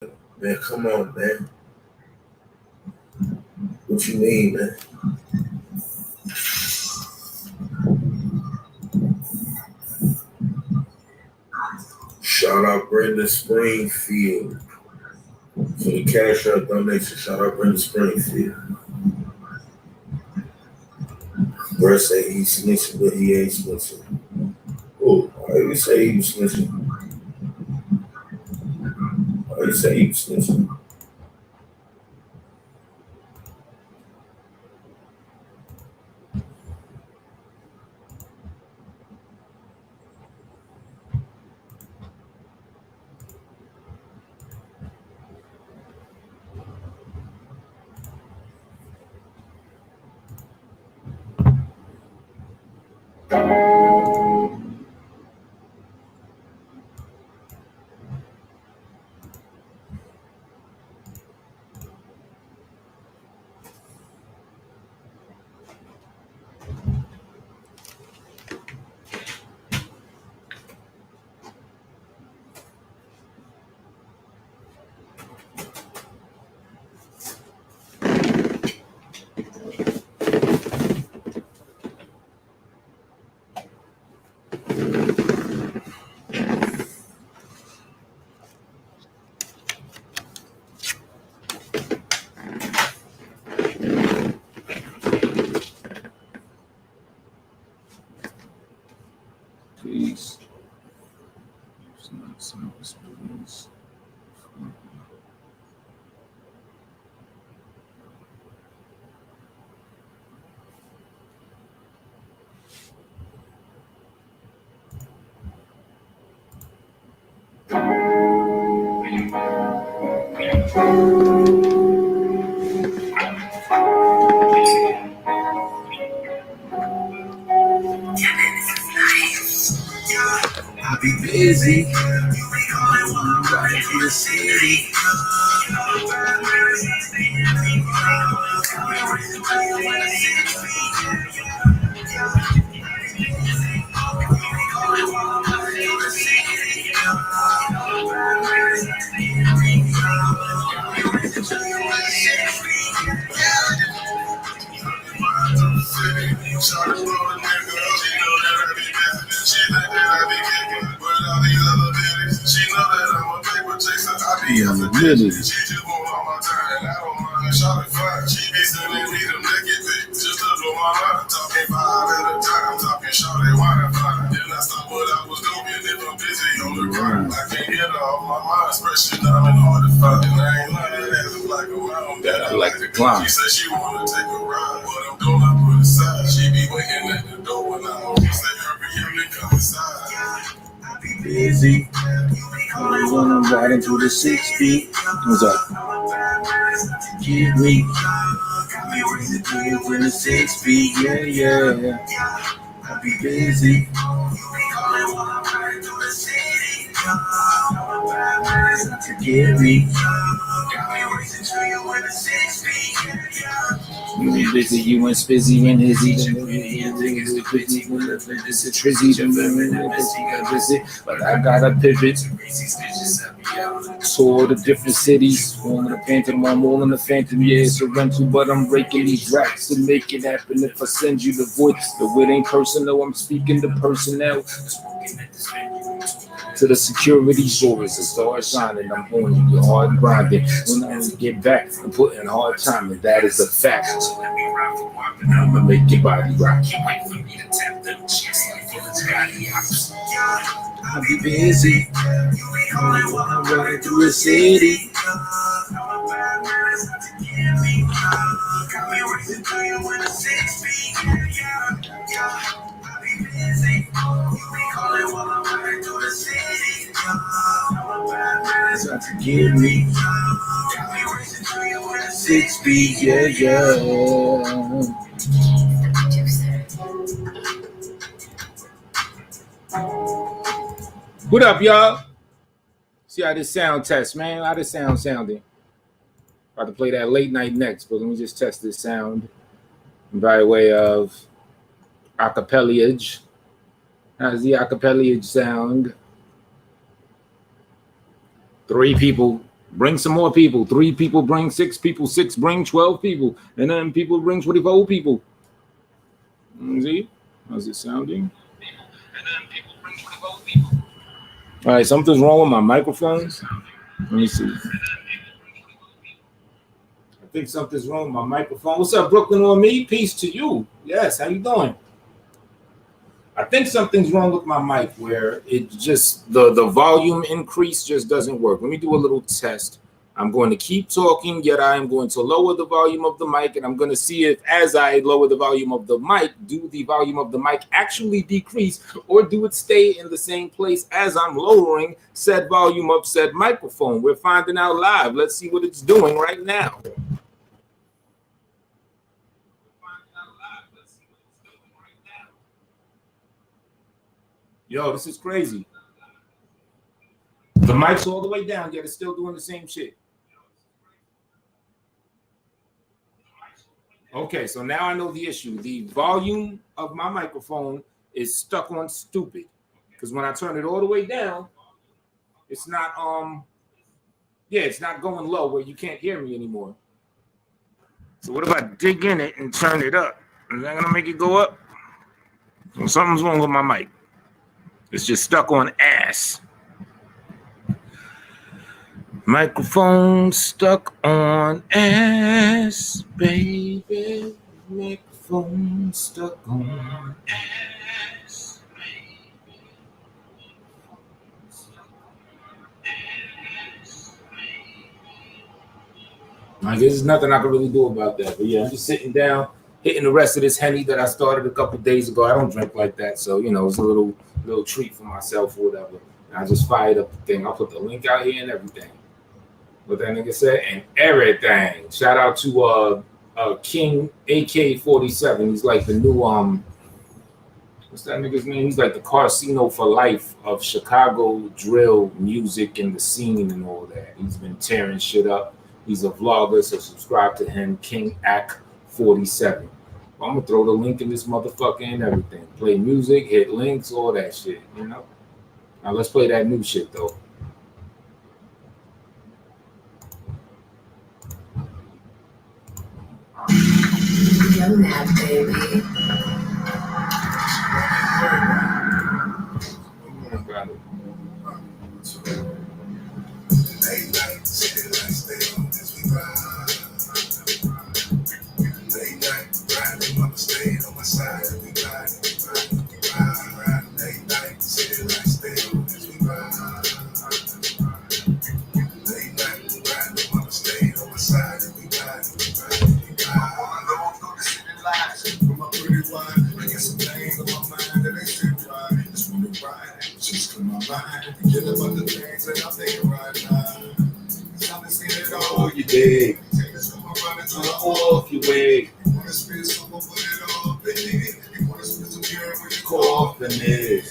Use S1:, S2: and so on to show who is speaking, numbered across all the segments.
S1: Man, come on, man. What you mean, man? Shout out Brenda Springfield for the cash out donation. Shout out Brenda Springfield. Bruh say he snitching, but he ain't snitching. Oh, why you say he was snitching? Why you say he was snitching?
S2: Peace.
S1: I be busy. Riding through the city.
S2: I'm admitted.
S1: That I like to climb. She said she wanna take a ride, but I'm gonna put aside. She be waiting at the door when I'm home. She said hurry up and come inside. I be busy.
S2: I wanna ride into the 6 feet. What's up?
S1: Get me. Got me racing to you in the 6 feet. Yeah. I be busy. To get me. Got me racing to you in the 6 feet.
S2: You ain't busy, you ain't spizzy and hizzy. It's a trizzy, but I gotta pivot. Tour the different cities, all in the phantom, I'm all in the phantom, yeah, it's a rental, but I'm breaking these racks to make it happen. If I send you the voice, the wit ain't personal, I'm speaking to personnel. To the security stores, the stars shining, I'm on you, you're hard grinding. When I get back, I'm putting hard time, and that is a fact. So let me ride for one, and I'ma make your body rock. Can't wait for me to tap them cheeks like Phillips.
S1: I be busy. Only wanna ride through the city. Got me racing to you in the 6 feet. I be busy. Only wanna ride through the city. Not to get me. Got me racing to you in the 6 feet. Yeah.
S2: What up, y'all? See how this sound test, man. How this sound sounding? About to play that late night next, but let me just test this sound by way of acapellage. How's the acapellage sound? 3 people Bring some more people. 3 people bring 6 people. 6 bring 12 people. And then people bring 24 people. See? How's it sounding? All right, something's wrong with my microphones. Let me see. I think something's wrong with my microphone. What's up, Brooklyn on me? Peace to you. Yes, how you doing? I think something's wrong with my mic where it just, the volume increase just doesn't work. Let me do a little test. I'm going to keep talking, yet I am going to lower the volume of the mic, and I'm going to see if, as I lower the volume of the mic, do the volume of the mic actually decrease, or do it stay in the same place as I'm lowering said volume of said microphone? We're finding out live. Let's see what it's doing right now. Yo, this is crazy. The mic's all the way down, yet it's still doing the same shit. Okay, so now I know the issue. The volume of my microphone is stuck on stupid. Because when I turn it all the way down, it's not it's not going low where you can't hear me anymore. So what if I dig in it and turn it up? Is that gonna make it go up? Well, something's wrong with my mic. It's just stuck on ass. Microphone stuck on ass, baby. Microphone stuck on ass, baby. I guess there's nothing I can really do about that. But yeah, I'm just sitting down, hitting the rest of this Henny that I started a couple days ago. I don't drink like that, so you know, it's a little treat for myself or whatever. And I just fired up the thing. I'll put the link out here and everything. What that nigga said, and everything. Shout out to King AK-47. He's like the new what's that nigga's name? He's like the Casino for life of Chicago drill music and the scene and all that. He's been tearing shit up. He's a vlogger, so subscribe to him, King AK-47. I'm gonna throw the link in this motherfucker and everything. Play music, hit links, all that shit, you know. Now let's play that new shit though.
S1: Young mad baby. Late night, city lights, stay on as we ride. Late night, riding, mama staying on my side. We ride, ride. Late night, city lights, stay on as we ride. Late night, riding, mama staying on my side. We ride. From my pretty wine, I get some things on my mind that ain't still right. Just wanna ride, just come my mind. Forget about the things that I'm thinking right now. Cause I've been seeing it all, you dig. Take this from my running to the off your way. You wanna spit some, put it all in it. You wanna spit some urine when you cough in it.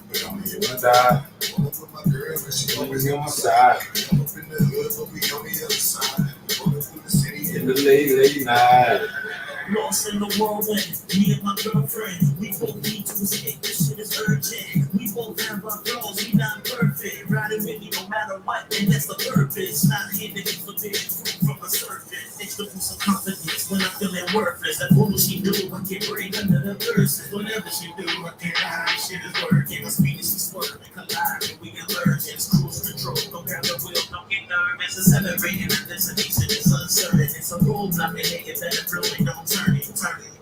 S1: But I'm here to die. I wanna put my girl, and she always on my side. I'm up in the hood, but we on the other side. Rolling through the city in the late night.
S3: Lost in the whirlwind, me and my girlfriend. We both need to escape, this shit is urgent. We both have our flaws, we not perfect. Riding with me no matter what, and that's the purpose. Not here to be forbidden fruit from the surface. It's the boost of confidence when I'm feeling worthless. That what she do, I can't breathe under the curses. Whatever she do, I can't hide, shit is working. My speed is swerving, colliding, we allergic. Cruise control, don't grab the wheel, don't get nervous. Accelerating, our destination is uncertain. It's a roadblock, and it better really don't turn it.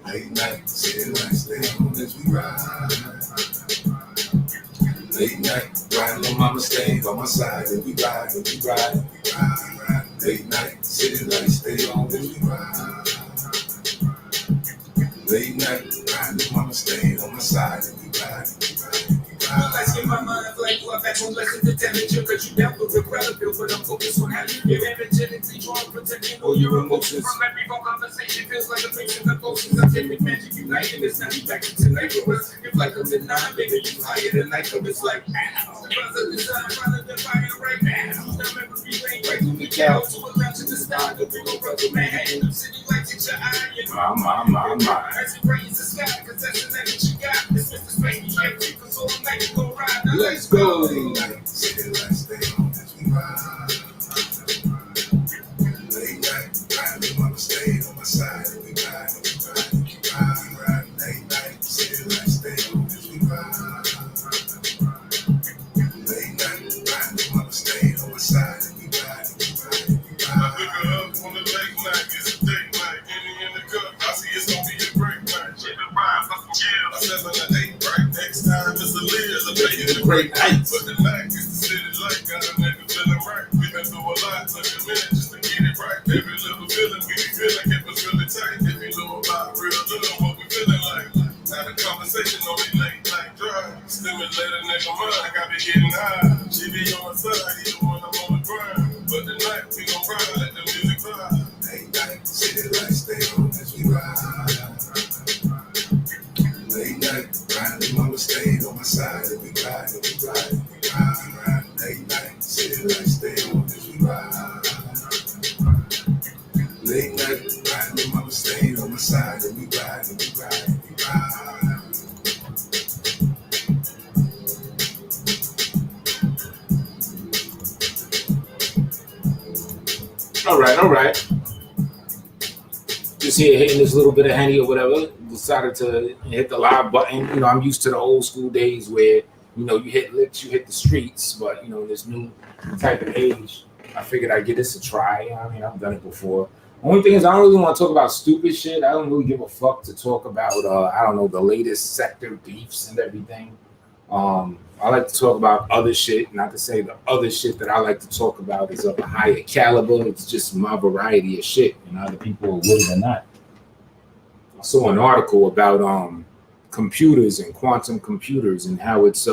S1: Late night, city lights, stay on as we ride. Late night, riding on mama staying by my side. And we ride. Late night, city lights, stay on as we ride. Late night, riding on mama staying on my side. And we ride. Let's get my mind like what back on lessons to temperature. Cause you down with the crowd feel, but I'm focused on how you get energetically drawn, protecting all your emotions. From every phone conversation feels like a mix of emotions. I'm taking magic uniting. It's not back to tonight with us. If like I'm in 9, baby, you higher than night. So it's like, ow. Brother design, rather than fire right now. Now memory lane right through the cow to a lounge in the sky. The big old brother Manhattan. I'm city lights in your eye. My. As you raise the sky, cause that's the name that you got. It's Mr. Spain, you can't keep us all night. Let's go. City lights, stay on as we ride. tonight is a date night. Any in the cup, I see it's gonna be a great night. She been buying for some years. 7 to 8, right? Next time it's a Liz. A day is a great night. But the night is the city light. Got a nigga feeling right. We been through a lot, took a minute just to get it right. Every little feeling we be feeling kept us really tight. If you know about real little, what we feeling like. Now the conversation on me late night drive. Stimulate a nigga mind, I got me getting high. She be on my side, he the one I'm on the grind. But tonight we gon' ride, let the music vibe. Late night, city lights stay on as we ride. Late night, riding mama stayed on my side and we ride, and we ride, and we ride. Late night, city lights stay on as we ride. Late night, riding mama stayed on my side and we ride, and we ride, and we ride.
S2: All right. Just here hitting this little bit of Henny or whatever. Decided to hit the live button. You know, I'm used to the old school days where, you know, you hit licks, you hit the streets, but, you know, this new type of age, I figured I'd give this a try. I mean, I've done it before. Only thing is, I don't really want to talk about stupid shit. I don't really give a fuck to talk about, I don't know, the latest sector beefs and everything. I like to talk about other shit. Not to say the other shit that I like to talk about is of a higher caliber. It's just my variety of shit, and other people are with it or not. I saw an article about computers and quantum computers and how it's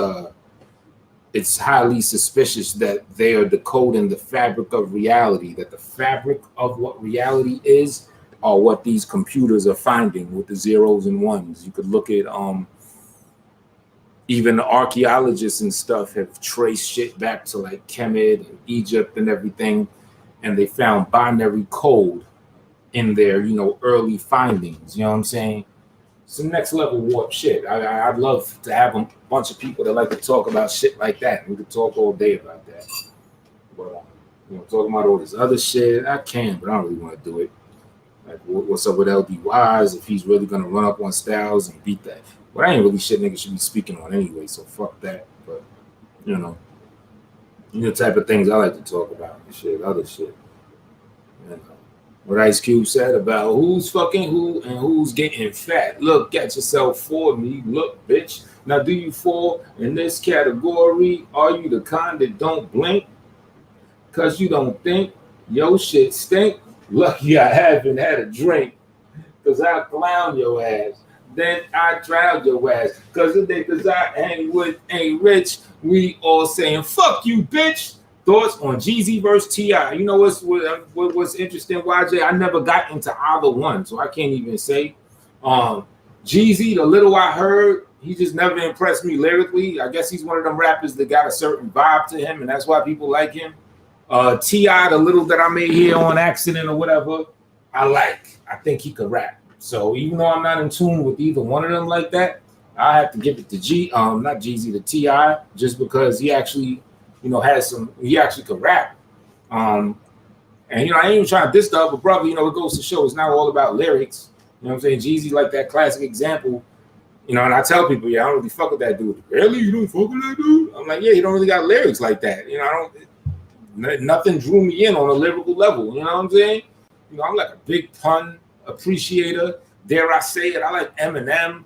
S2: highly suspicious that they are decoding the fabric of reality, that the fabric of what reality is are what these computers are finding with the zeros and ones. You could look at even the archaeologists and stuff have traced shit back to like Kemet and Egypt and everything, and they found binary code in their, you know, early findings. You know what I'm saying? Some next level warp shit. I'd love to have a bunch of people that like to talk about shit like that. We could talk all day about that. But you know, talking about all this other shit, I can, but I don't really want to do it. Like, what's up with LDYs? If he's really gonna run up on Styles and beat that, but I ain't really shit niggas should be speaking on anyway. So fuck that. But you know the type of things I like to talk about and shit, other shit. You know. What Ice Cube said about who's fucking who and who's getting fat. Look at yourself for me. Look, bitch. Now, do you fall in this category? Are you the kind that don't blink? Because you don't think your shit stink? Lucky I haven't had a drink. Because I clown your ass. Then I drown your ass. Because the niggas I hang with ain't rich. We all saying, fuck you, bitch. Thoughts on Jeezy versus T.I. You know what's interesting, YJ? I never got into either one, so I can't even say. Jeezy, the little I heard, he just never impressed me lyrically. I guess he's one of them rappers that got a certain vibe to him, and that's why people like him. T.I., the little that I may hear on accident or whatever, I like. I think he could rap. So even though I'm not in tune with either one of them like that, I have to give it to not Jeezy, to T.I., just because he actually, you know, he actually could rap. And, you know, I ain't even trying to diss the other brother, you know, it goes to show it's not all about lyrics. You know what I'm saying? Jeezy, like that classic example, you know, and I tell people, yeah, I don't really fuck with that dude. Really? You don't fuck with that dude? I'm like, yeah, he don't really got lyrics like that. You know, nothing drew me in on a lyrical level. You know what I'm saying? You know, I'm like a big pun appreciator. Dare I say it? I like Eminem.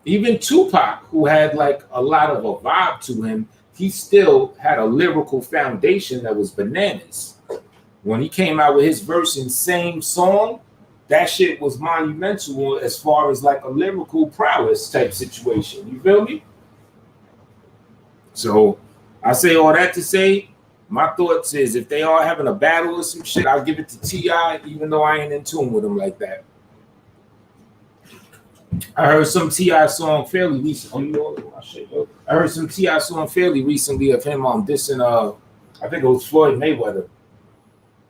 S2: Even Tupac, who had like a lot of a vibe to him, he still had a lyrical foundation that was bananas. When he came out with his verse in Same Song, that shit was monumental as far as like a lyrical prowess type situation. You feel me? So I say all that to say, my thoughts is if they are having a battle or some shit, I'll give it to T.I., even though I ain't in tune with him like that. I heard some T.I. song fairly recently. I heard some T.I. song fairly recently of him dissing I think it was Floyd Mayweather.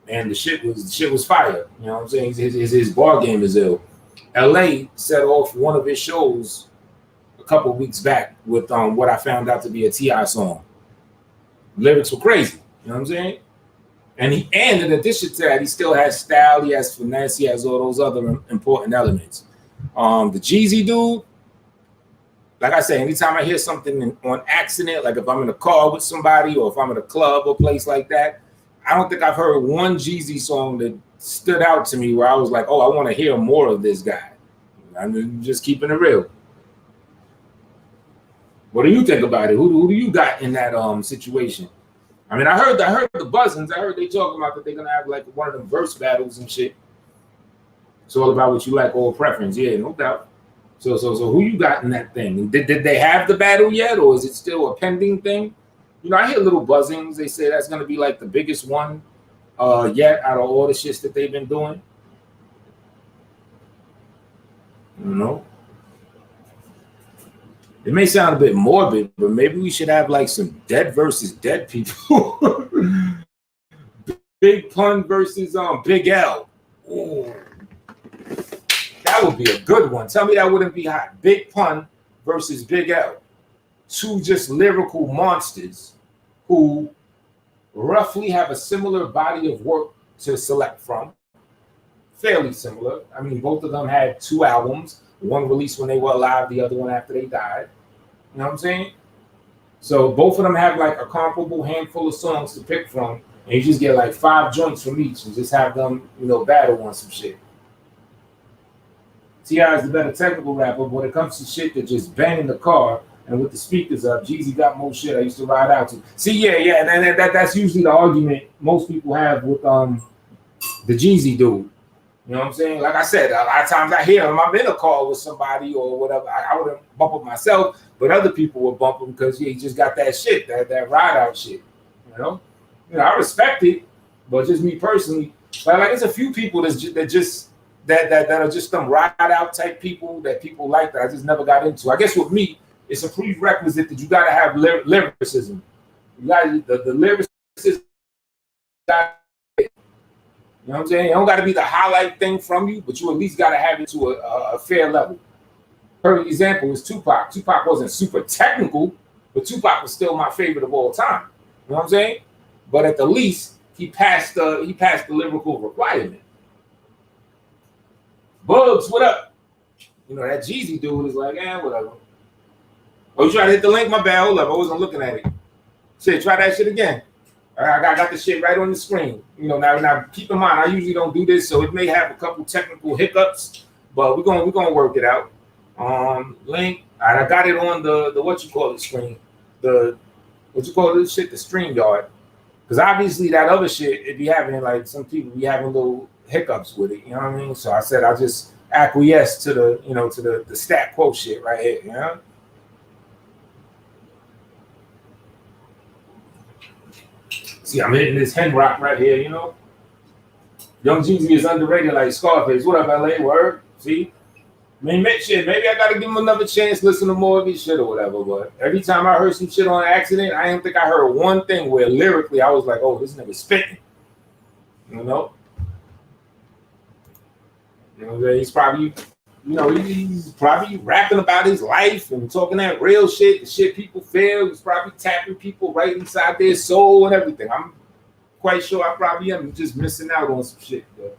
S2: And the shit was fire. You know what I'm saying? His bar game is ill. LA set off one of his shows a couple of weeks back with what I found out to be a T.I. song. Lyrics were crazy. You know what I'm saying? And in addition to that, he still has style, he has finesse, he has all those other important elements. The Jeezy dude, like I say, anytime I hear something on accident, like if I'm in a car with somebody or if I'm in a club or place like that, I don't think I've heard one Jeezy song that stood out to me where I was like, oh, I want to hear more of this guy. I'm just keeping it real. What do you think about it? Who do you got in that situation? I mean, I heard the buzzings. I heard they talking about that they're gonna have like one of them verse battles and shit. It's all about what you like or preference. Yeah, no doubt. So who you got in that thing? Did they have the battle yet, or is it still a pending thing? You know, I hear little buzzings. They say that's gonna be like the biggest one yet out of all the shits that they've been doing. You know, it may sound a bit morbid, but maybe we should have like some dead versus dead people. Big Pun versus Big L. Ooh. That would be a good one. Tell me that wouldn't be hot. Big Pun versus Big L. Two just lyrical monsters who roughly have a similar body of work to select from. Fairly similar. I mean, both of them had 2 albums. One released when they were alive, the other one after they died. You know what I'm saying? So both of them have like a comparable handful of songs to pick from. And you just get like 5 joints from each and just have them, you know, battle on some shit. T.I. is the better technical rapper, but when it comes to shit that just bang in the car and with the speakers up, Jeezy got more shit I used to ride out to. See, yeah, and that's usually the argument most people have with the Jeezy dude. You know what I'm saying? Like I said, a lot of times I hear him, I'm in a car with somebody or whatever. I wouldn't bump him myself, but other people would bump him because he just got that shit, that ride out shit. You know, I respect it, but just me personally, like there's a few people that are just some ride out type people that people like that I just never got into. I guess with me, it's a prerequisite that you got to have lyricism. You got the lyricism. You know what I'm saying? It don't got to be the highlight thing from you, but you at least got to have it to a fair level. Perfect example is Tupac. Tupac wasn't super technical, but Tupac was still my favorite of all time. You know what I'm saying? But at the least, he passed the lyrical requirement. Bugs, what up? You know, that Jeezy dude is like, whatever. Oh, you try to hit the link? My bad. Hold up. I wasn't looking at it. Shit, try that shit again. I got the shit right on the screen. You know, now keep in mind, I usually don't do this, so it may have a couple technical hiccups, but we're gonna work it out. Link. All right, I got it on the what you call it screen. The what you call this shit? The StreamYard. Because obviously that other shit, it be having like some people be having little hiccups with it. You know what I mean? So I said I'll just acquiesce to the stat quote shit right here. You know? See, I'm hitting this Henn-Rock right here, you know. Young Jeezy is underrated like Scarface. What up, LA? Word? See? I mean, shit, maybe I gotta give him another chance, listen to more of his shit or whatever. But every time I heard some shit on accident, I didn't think I heard one thing where lyrically I was like, oh, this nigga spitting. You know? You know, he's probably, he's probably rapping about his life and talking that real shit, the shit people feel. He's probably tapping people right inside their soul and everything. I'm quite sure I probably am just missing out on some shit. But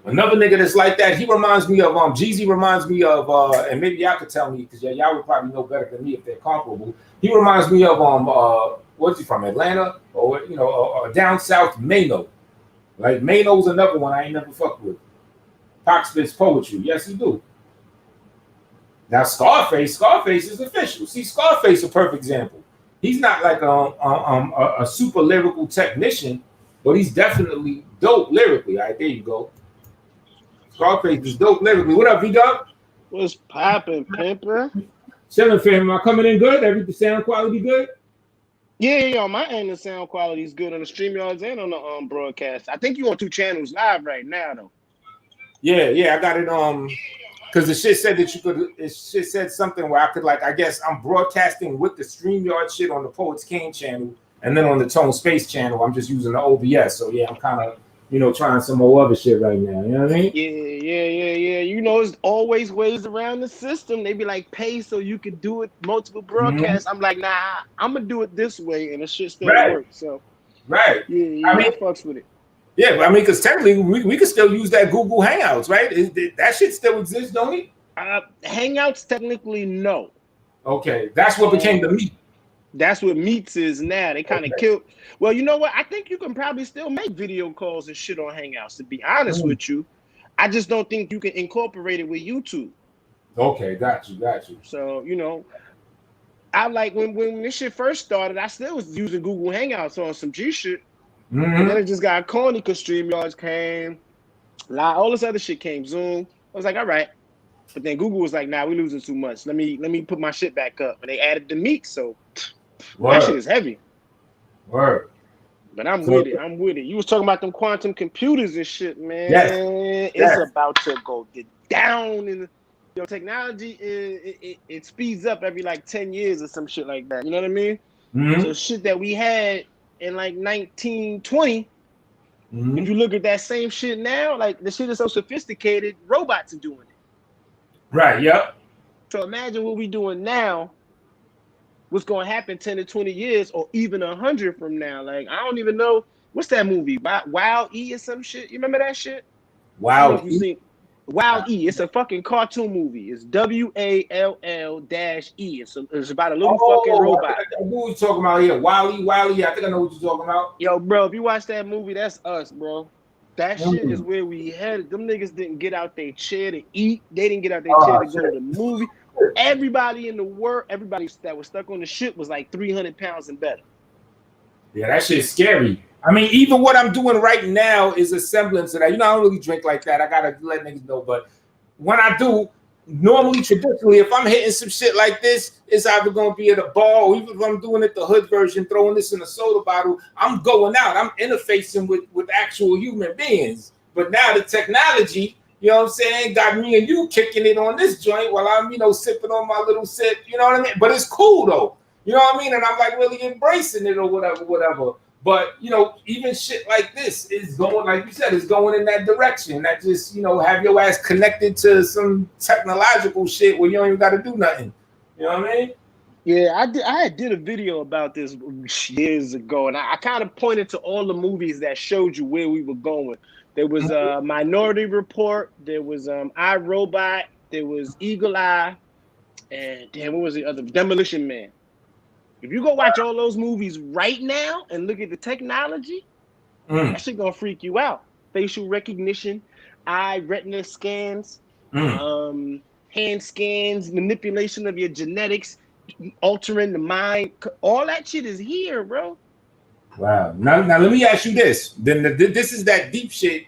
S2: another nigga that's like that, he reminds me of Jeezy reminds me of and maybe y'all could tell me because y'all would probably know better than me if they're comparable. He reminds me of what's he from, Atlanta or down south, Mano. Like Mano's another one I ain't never fucked with. Pac spits poetry. Yes, he do. Now Scarface is official. See, Scarface a perfect example. He's not like a super lyrical technician, but he's definitely dope lyrically. All right, there you go. Scarface is dope lyrically. What up, V-Dub?
S4: What's poppin', pimper?
S2: Chillin', fam. Am I coming in good? Every sound quality good?
S4: Yeah, on my end, the sound quality is good on the StreamYards and on the broadcast. I think you on 2 channels live right now, though.
S2: Yeah, I got it because the shit said that you could. It shit said something where I could I guess I'm broadcasting with the StreamYard shit on the Poets King channel, and then on the Tone Space channel, I'm just using the OBS. So yeah, I'm kind of trying some more other shit right now. You know what I mean?
S4: Yeah. You know, there's always ways around the system. They be like, pay so you can do it multiple broadcasts. I'm like, nah, I'm gonna do it this way, and it shit still works. So
S2: right.
S4: Yeah, I fucks with it.
S2: Yeah, but I mean, because technically we could still use that Google Hangouts, right? That shit still exists, don't it?
S4: Hangouts technically no.
S2: Okay, that's what became the meat.
S4: That's what Meets is now. They kind of killed. Well, you know what? I think you can probably still make video calls and shit on Hangouts. To be honest with you, I just don't think you can incorporate it with YouTube.
S2: Okay, got you.
S4: So I like when this shit first started, I still was using Google Hangouts on some G shit. And then it just got corny because StreamYards came, all this other shit came, Zoom. I was like, all right. But then Google was like, nah, we losing too much. Let me put my shit back up. And they added the Meet, so that shit is heavy.
S2: Word.
S4: But I'm with it. You was talking about them quantum computers and shit, man. It's about to go down in technology. It speeds up every like 10 years or some shit like that. You know what I mean? So shit that we had in like 1920, if you look at that same shit now, like the shit is so sophisticated, robots are doing it.
S2: Right, yep.
S4: So imagine what we doing now, what's going to happen 10 to 20 years or even 100 from now. Like, I don't even know. What's that movie? Wild E or some shit? You remember that shit?
S2: Wild E?
S4: Seen Wild E. It's a fucking cartoon movie. It's WALL-E. It's about a little fucking robot.
S2: Who are you talking about here? Wild E. I think I know what you're talking about.
S4: Yo, bro, if you watch that movie, that's us, bro. That shit is where we headed. Them niggas didn't get out their chair to eat. They didn't get out their chair to go to the movie. Everybody in the world, everybody that was stuck on the ship was like 300 pounds and better.
S2: Yeah, that shit's scary. I mean, even what I'm doing right now is a semblance of that. I don't really drink like that. I gotta let niggas know. But when I do, normally, traditionally, if I'm hitting some shit like this, it's either gonna be at a bar or even if I'm doing it the hood version, throwing this in a soda bottle, I'm going out. I'm interfacing with actual human beings. But now the technology, you know what I'm saying, got me and you kicking it on this joint while I'm, sipping on my little sip. You know what I mean? But it's cool though. You know what I mean? And I'm like really embracing it or whatever. But, even shit like this is going, like you said, is going in that direction. That just, have your ass connected to some technological shit where you don't even got to do nothing. You know what I mean?
S4: Yeah, I did a video about this years ago, and I kind of pointed to all the movies that showed you where we were going. There was Minority Report. There was iRobot. There was Eagle Eye. And damn, what was the other? Demolition Man. If you go watch all those movies right now and look at the technology, that shit gonna freak you out. Facial recognition, eye retina scans, hand scans, manipulation of your genetics, altering the mind. All that shit is here, bro.
S2: Wow. Now let me ask you this. Then this is that deep shit.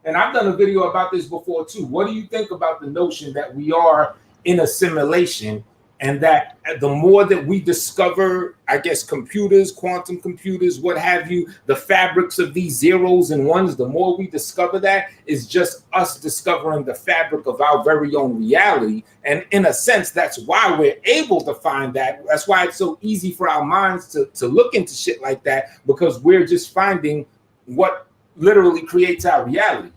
S2: And I've done a video about this before too. What do you think about the notion that we are in a simulation? And that the more that we discover, I guess, computers, quantum computers, what have you, the fabrics of these zeros and ones, the more we discover that is just us discovering the fabric of our very own reality. And in a sense, that's why we're able to find that. That's why it's so easy for our minds to look into shit like that, because we're just finding what literally creates our reality.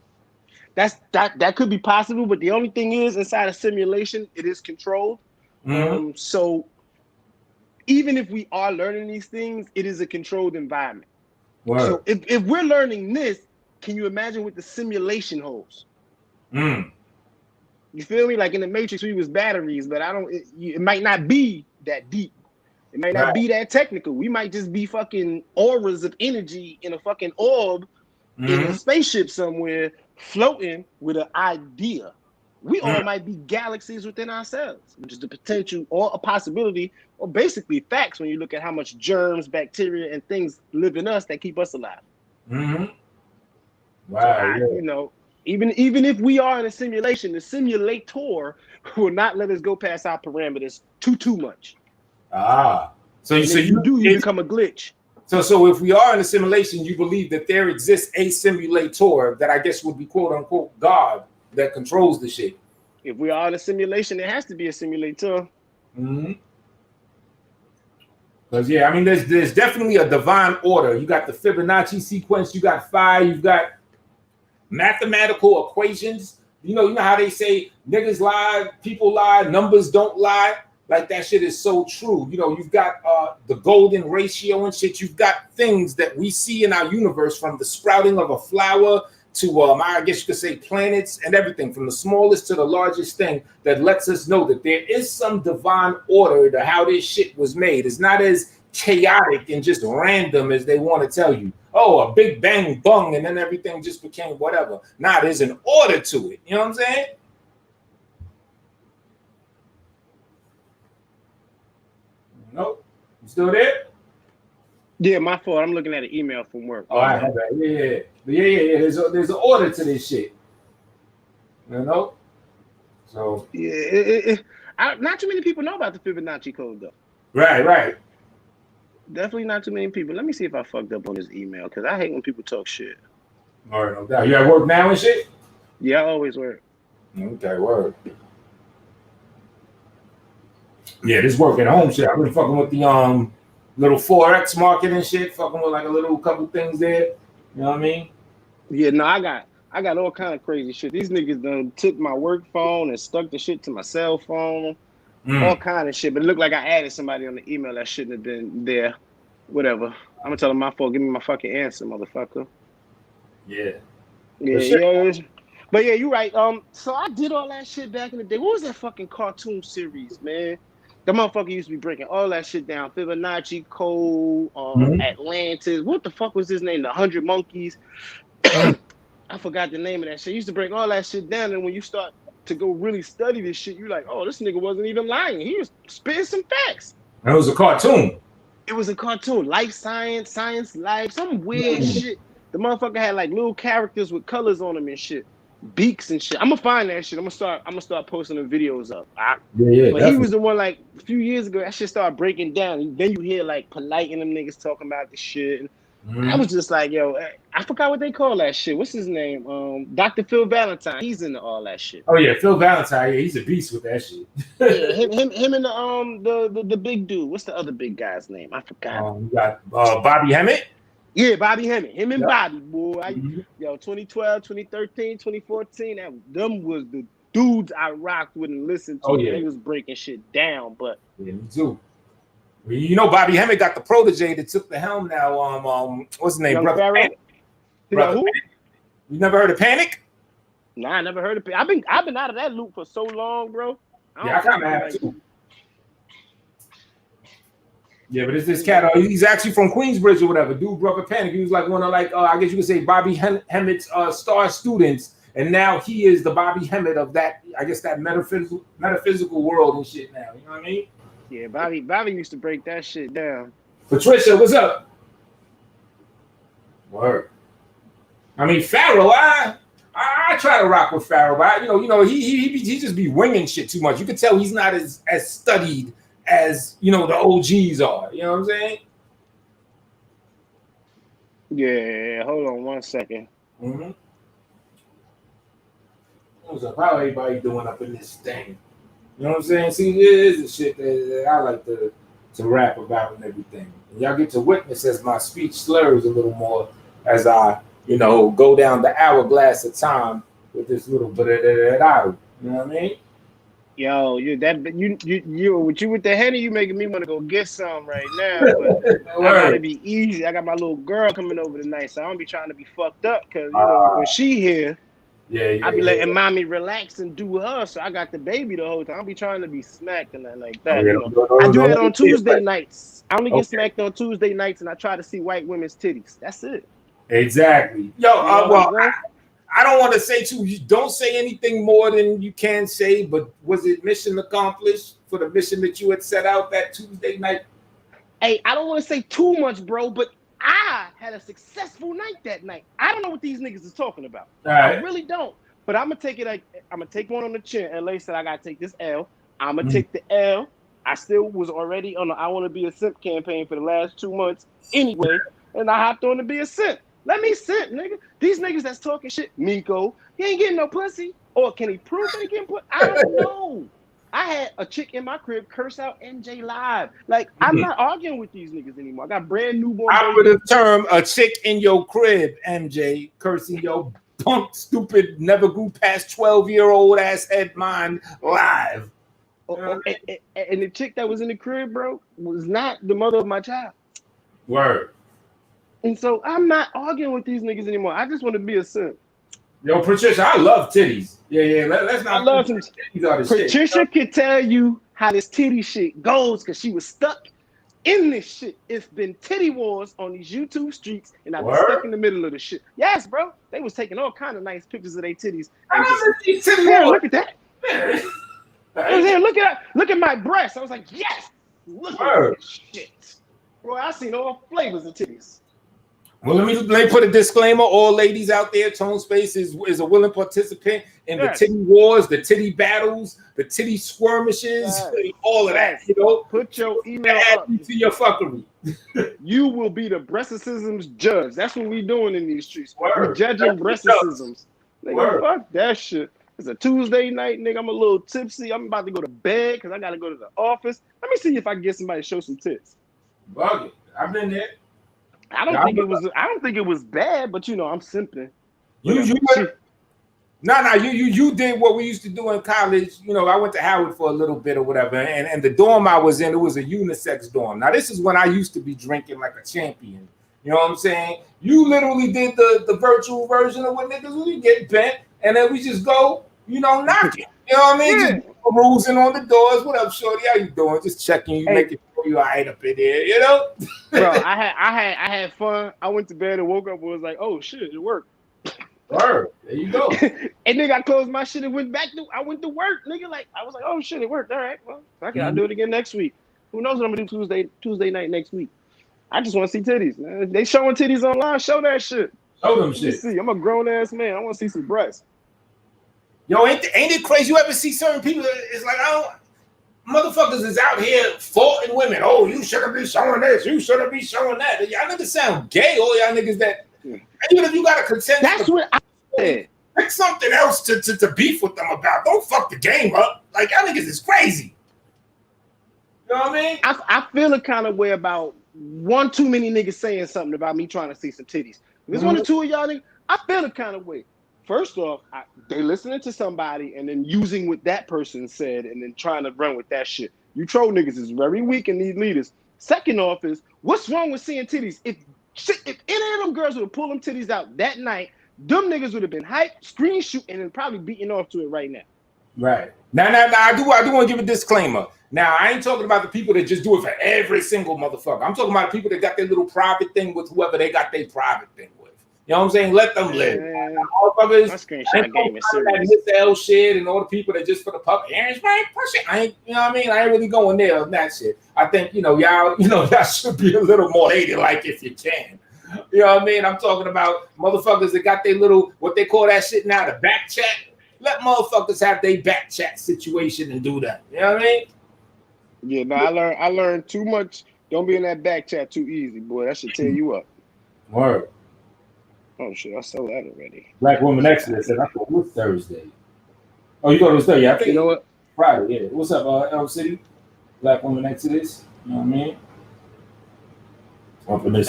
S4: That could be possible, but the only thing is, inside a simulation, it is controlled. So even if we are learning these things, it is a controlled environment. Wow. So if we're learning this, can you imagine what the simulation holds? You feel me? Like in the Matrix, we was batteries, but it might not be that deep. It might not be that technical. We might just be fucking auras of energy in a fucking orb in a spaceship somewhere floating with an idea. We all might be galaxies within ourselves, which is the potential or a possibility or basically facts when you look at how much germs, bacteria, and things live in us that keep us alive.
S2: Wow.
S4: So even if we are in a simulation, the simulator will not let us go past our parameters too much.
S2: So you
S4: become a glitch.
S2: So if we are in a simulation, you believe that there exists a simulator that I guess would be quote unquote God that controls the shit.
S4: If we are in a simulation, there has to be a simulator.
S2: Because I mean, there's definitely a divine order. You got the Fibonacci sequence, you got phi, you've got mathematical equations. You know how they say niggas lie, people lie, numbers don't lie. Like that shit is so true. You've got the golden ratio and shit. You've got things that we see in our universe, from the sprouting of a flower to I guess you could say planets and everything from the smallest to the largest thing that lets us know that there is some divine order to how this shit was made. It's not as chaotic and just random as they want to tell you. Oh, a big bang bung and then everything just became whatever. Nah, there's an order to it. You know what I'm saying? Nope. You still there?
S4: Yeah, my fault. I'm looking at an email from work.
S2: Oh, I have that. Yeah. There's an order to this shit. You know? So
S4: yeah, not too many people know about the Fibonacci code though.
S2: Right.
S4: Definitely not too many people. Let me see if I fucked up on this email because I hate when people talk shit.
S2: All right, no doubt. You at work now and shit?
S4: Yeah, I always work.
S2: Okay, word. Yeah, this work at home shit. I've been fucking with the little Forex market and shit, fucking with like a little couple things there. You know what I mean?
S4: Yeah, no, I got all kind of crazy shit. These niggas done took my work phone and stuck the shit to my cell phone. All kind of shit. But it looked like I added somebody on the email that shouldn't have been there. Whatever. I'm gonna tell them my fault. Give me my fucking answer, motherfucker.
S2: Yeah.
S4: Yeah. But yeah, you're right. So I did all that shit back in the day. What was that fucking cartoon series, man? The motherfucker used to be breaking all that shit down. Fibonacci code, Atlantis. What the fuck was his name? The 100 Monkeys. I forgot the name of that shit. He used to break all that shit down, and when you start to go really study this shit, you're like, oh, this nigga wasn't even lying. He was spitting some facts.
S2: That was a cartoon.
S4: It was a cartoon. Life science, life, some weird shit. The motherfucker had like little characters with colors on them and shit. Beaks and shit. I'm gonna find that shit. I'm gonna start posting the videos up.
S2: Yeah.
S4: But
S2: definitely.
S4: he was the one like a few years ago. That shit started breaking down. And then you hear like Polite and them niggas talking about the shit. I was just like, yo, I forgot what they call that shit. What's his name? Dr. Phil Valentine. He's into all that shit.
S2: Oh yeah, Phil Valentine. Yeah, he's a beast with that shit.
S4: Yeah, him and the big dude. What's the other big guy's name? I forgot.
S2: You got Bobby Hemmett.
S4: Yeah, Bobby Hemmett. Him and Bobby, boy. 2012, 2013, 2014, them was the dudes I rocked with and listened to. They was breaking shit down, but
S2: yeah, me too. You know, Bobby Hemmett got the protege that took the helm now. What's his name?
S4: Young
S2: Brother
S4: Panic.
S2: Brother
S4: Who?
S2: Panic. You never heard of Panic?
S4: Nah, I never heard of Panic. I've been out of that loop for so long, bro.
S2: I kind of have too. Yeah, but it's this cat. He's actually from Queensbridge or whatever. Dude, Brother Panic. He was like one of like I guess you could say Bobby Hemmett's star students, and now he is the Bobby Hemmett of that. I guess that metaphysical world and shit. Now, you know what I mean?
S4: Yeah, Bobby used to break that shit down.
S2: Patricia, what's up? Word. I mean, Pharaoh, I try to rock with Pharaoh, but he just be winging shit too much. You can tell he's not as studied as the OGs are. You know what I'm saying?
S4: Yeah, hold on 1 second.
S2: What's up? How everybody doing up in this thing? You know what I'm saying? See, this is the shit that I like to rap about and everything. And y'all get to witness as my speech slurs a little more as I, go down the hourglass of time with this little bit of that. You know what I mean?
S4: Yo, you with the Henny, you making me want to go get some right now. But I gotta be easy. I got my little girl coming over tonight, so I don't be trying to be fucked up because when she here. I be letting mommy relax and do her, so I got the baby the whole time. I be trying to be smacked and that like that. I do that on Tuesday nights. I only get smacked on Tuesday nights, and I try to see white women's titties. That's it.
S2: Exactly. Yo, I don't want to say too. You don't say anything more than you can say. But was it mission accomplished for the mission that you had set out that Tuesday night?
S4: Hey, I don't want to say too much, bro, but I had a successful night that night. I don't know what these niggas is talking about. I really don't. But I'm gonna take it. I'm gonna take one on the chin. LA said I gotta take this L. I'm gonna take the L. I still was already on the I Want to Be a Simp campaign for the last 2 months anyway, and I hopped on to be a simp. Let me simp, nigga. These niggas that's talking shit, Miko, he ain't getting no pussy. Or can he prove that he getting pussy? I don't know. I had a chick in my crib curse out NJ live. Like, I'm not arguing with these niggas anymore. I got brand newborn.
S2: I would have termed a chick in your crib, MJ, cursing your punk, stupid, never grew past 12-year-old ass head mind live.
S4: And the chick that was in the crib, bro, was not the mother of my child.
S2: Word.
S4: And so I'm not arguing with these niggas anymore. I just want to be a simp.
S2: Yo, Patricia, I love titties. Yeah. Let's
S4: I
S2: not.
S4: love some.
S2: Titties are the shit.
S4: Patricia could tell you how this titty shit goes because she was stuck in this shit. It's been titty wars on these YouTube streets, and I've been stuck in the middle of the shit. Yes, bro. They was taking all kind of nice pictures of their titties. And just, here, look at that. Here, look at my breasts. I was like, yes, look at this shit. Bro, I seen all flavors of titties.
S2: Well, let me put a disclaimer. All ladies out there, Tone Space is a willing participant in the titty wars, the titty battles, the titty skirmishes, all of that. You know,
S4: put your email up
S2: to your fuckery.
S4: You will be the breasticisms judge. That's what we doing in these streets. We're judging breasticisms. Nigga, fuck that shit. It's a Tuesday night, nigga. I'm a little tipsy. I'm about to go to bed because I gotta go to the office. Let me see if I can get somebody to show some tits.
S2: Bug it. I've been there.
S4: I don't think it was bad, but you know, I'm simping.
S2: You did what we used to do in college. You know, I went to Howard for a little bit or whatever, and the dorm I was in, it was a unisex dorm. Now, this is when I used to be drinking like a champion. You know what I'm saying? You literally did the virtual version of what niggas would get bent, and then we just go, you know, knock it. You know what I mean? Just perusing on the doors. What up, shorty? How you doing? Just checking you, making sure you all right up in there, you know?
S4: Bro, I had fun. I went to bed and woke up and was like, oh shit, it worked.
S2: Word. There you go.
S4: And nigga, I closed my shit and went I went to work, nigga. Like I was like, oh shit, it worked. All right, well, okay, I'll do it again next week. Who knows what I'm gonna do Tuesday night next week? I just want to see titties, man. They showing titties online. Show that shit.
S2: Show them shit.
S4: See, I'm a grown ass man. I want to see some breasts.
S2: Yo, ain't it crazy? You ever see certain people? It's like motherfuckers is out here faulting women. Oh, you shouldn't be showing this. You shouldn't be showing that. Y'all niggas sound gay. All y'all niggas that. Even if you got a consent,
S4: that's what I said.
S2: Pick something else to beef with them about. Don't fuck the game up. Like y'all niggas is crazy. You know what I mean?
S4: I feel a kind of way about one too many niggas saying something about me trying to see some titties. If it's one or two of y'all niggas, I feel a kind of way. First off, they listening to somebody and then using what that person said and then trying to run with that shit. You troll niggas is very weak and need leaders. Second off is, what's wrong with seeing titties? If any of them girls would have pulled them titties out that night, them niggas would have been hyped, screen shooting, and probably beating off to it right now.
S2: Right. Now, I do want to give a disclaimer. Now, I ain't talking about the people that just do it for every single motherfucker. I'm talking about the people that got their little private thing with whoever they got their private thing with. You know what I'm saying? Let them live. Motherfuckers,
S4: screenshot game is serious.
S2: That shit and all the people that just for the puppy. I ain't, you know what I mean? I ain't really going there on that shit. I think, y'all should be a little more ladylike if you can. You know what I mean? I'm talking about motherfuckers that got their little, what they call that shit now, the back chat. Let motherfuckers have their back chat situation and do that. You know what I mean?
S4: Yeah, no, I learned too much. Don't be in that back chat too easy, boy. That should tear you up.
S2: Word.
S4: Oh shit, I saw that already.
S2: Black Woman Exodus said, I thought it was Thursday. Oh, you thought it was Thursday? Yeah, I think.
S4: You know what?
S2: Friday, yeah. What's up, Elm City? Black Woman Exodus. You know what I mean?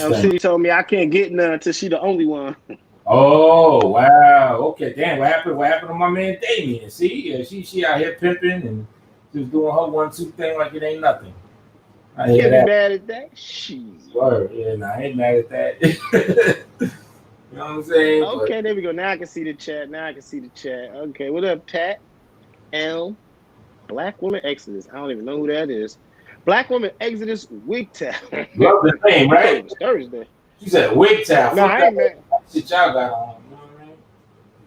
S4: Elm City told me I can't get none until she the only one.
S2: Oh, wow. Okay, damn. What happened to my man Damien? See? Yeah, she out here pimping and just doing her 1-2 thing like it ain't nothing.
S4: I can't be mad at that. Shit.
S2: Word. Yeah, nah, I ain't mad at that. You know what I'm saying?
S4: Okay, there we go. Now I can see the chat. Okay, what up, Pat? L. Black Woman Exodus. I don't even know who that is. Black Woman Exodus Wig Tap.
S2: Love the name, right?
S4: It was Thursday.
S2: You said Wig Tap.
S4: No, I ain't mad.
S2: Shit y'all got on. You know what I mean?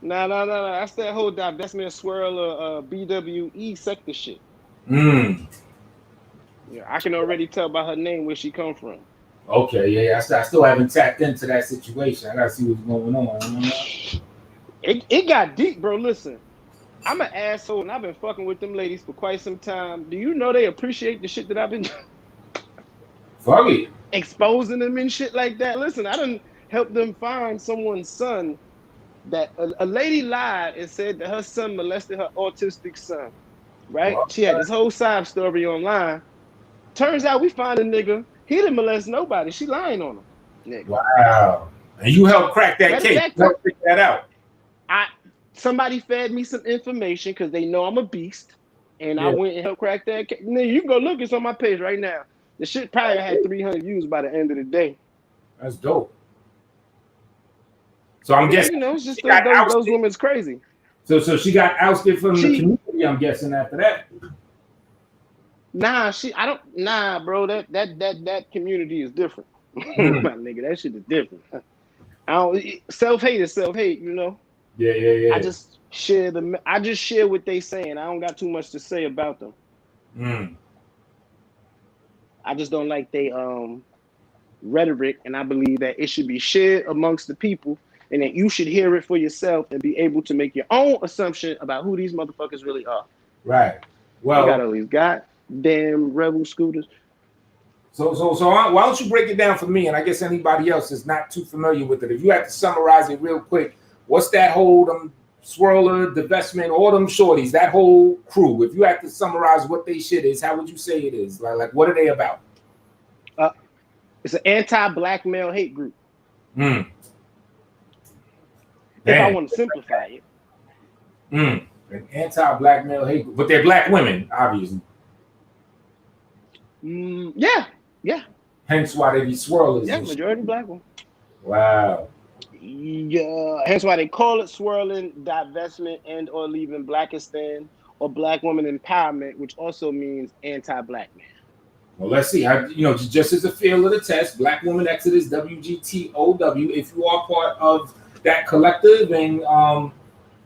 S4: No. That's that whole divestment swirl of BWE sector shit. Yeah, I can already tell by her name where she come from.
S2: Okay, yeah, I still haven't tapped into that situation. I gotta see what's going on.
S4: It got deep, bro. Listen, I'm an asshole, and I've been fucking with them ladies for quite some time. Do you know they appreciate the shit that I've been
S2: Fuck it.
S4: Exposing them and shit like that? Listen, I done helped them find someone's son that a lady lied and said that her son molested her autistic son, right? Wow. She had this whole side story online. Turns out we find a nigga. He didn't molest nobody. She lying on him. Nigga.
S2: Wow. And you helped crack that case. Help figure that out.
S4: Somebody fed me some information because they know I'm a beast. And I went and helped crack that case. Nigga, you can go look. It's on my page right now. The shit probably had 300 views by the end of the day.
S2: That's dope. So I'm
S4: Yeah,
S2: guessing
S4: you know, it's just
S2: she got
S4: those
S2: ousted.
S4: women's crazy.
S2: So she got ousted from the community, I'm guessing, after that.
S4: Nah, bro, that community is different. My nigga, that shit is different. Self-hate is self-hate, you know.
S2: Yeah.
S4: I just share what they saying. I don't got too much to say about them. I just don't like they rhetoric, and I believe that it should be shared amongst the people, and that you should hear it for yourself and be able to make your own assumption about who these motherfuckers really are.
S2: Right.
S4: They got
S2: Well,
S4: all these goddamn rebel scooters.
S2: so why don't you break it down for me, and I guess anybody else is not too familiar with it. If you had to summarize it real quick, what's that whole swirler, divestment, all them shorties, that whole crew? If you had to summarize what they shit is, how would you say it is? Like what are they about?
S4: It's an anti-black male hate group.
S2: If
S4: I want to simplify it.
S2: An anti-black male hate group, but they're black women, obviously.
S4: Yeah.
S2: Hence why they be swirlers.
S4: Yeah, majority black one.
S2: Wow.
S4: Yeah, hence why they call it swirling, divestment, and or leaving Blackistan or black woman empowerment, which also means anti-black man.
S2: Well, let's see. Just as a feel of the test, Black Woman Exodus, WGTOW. If you are part of that collective and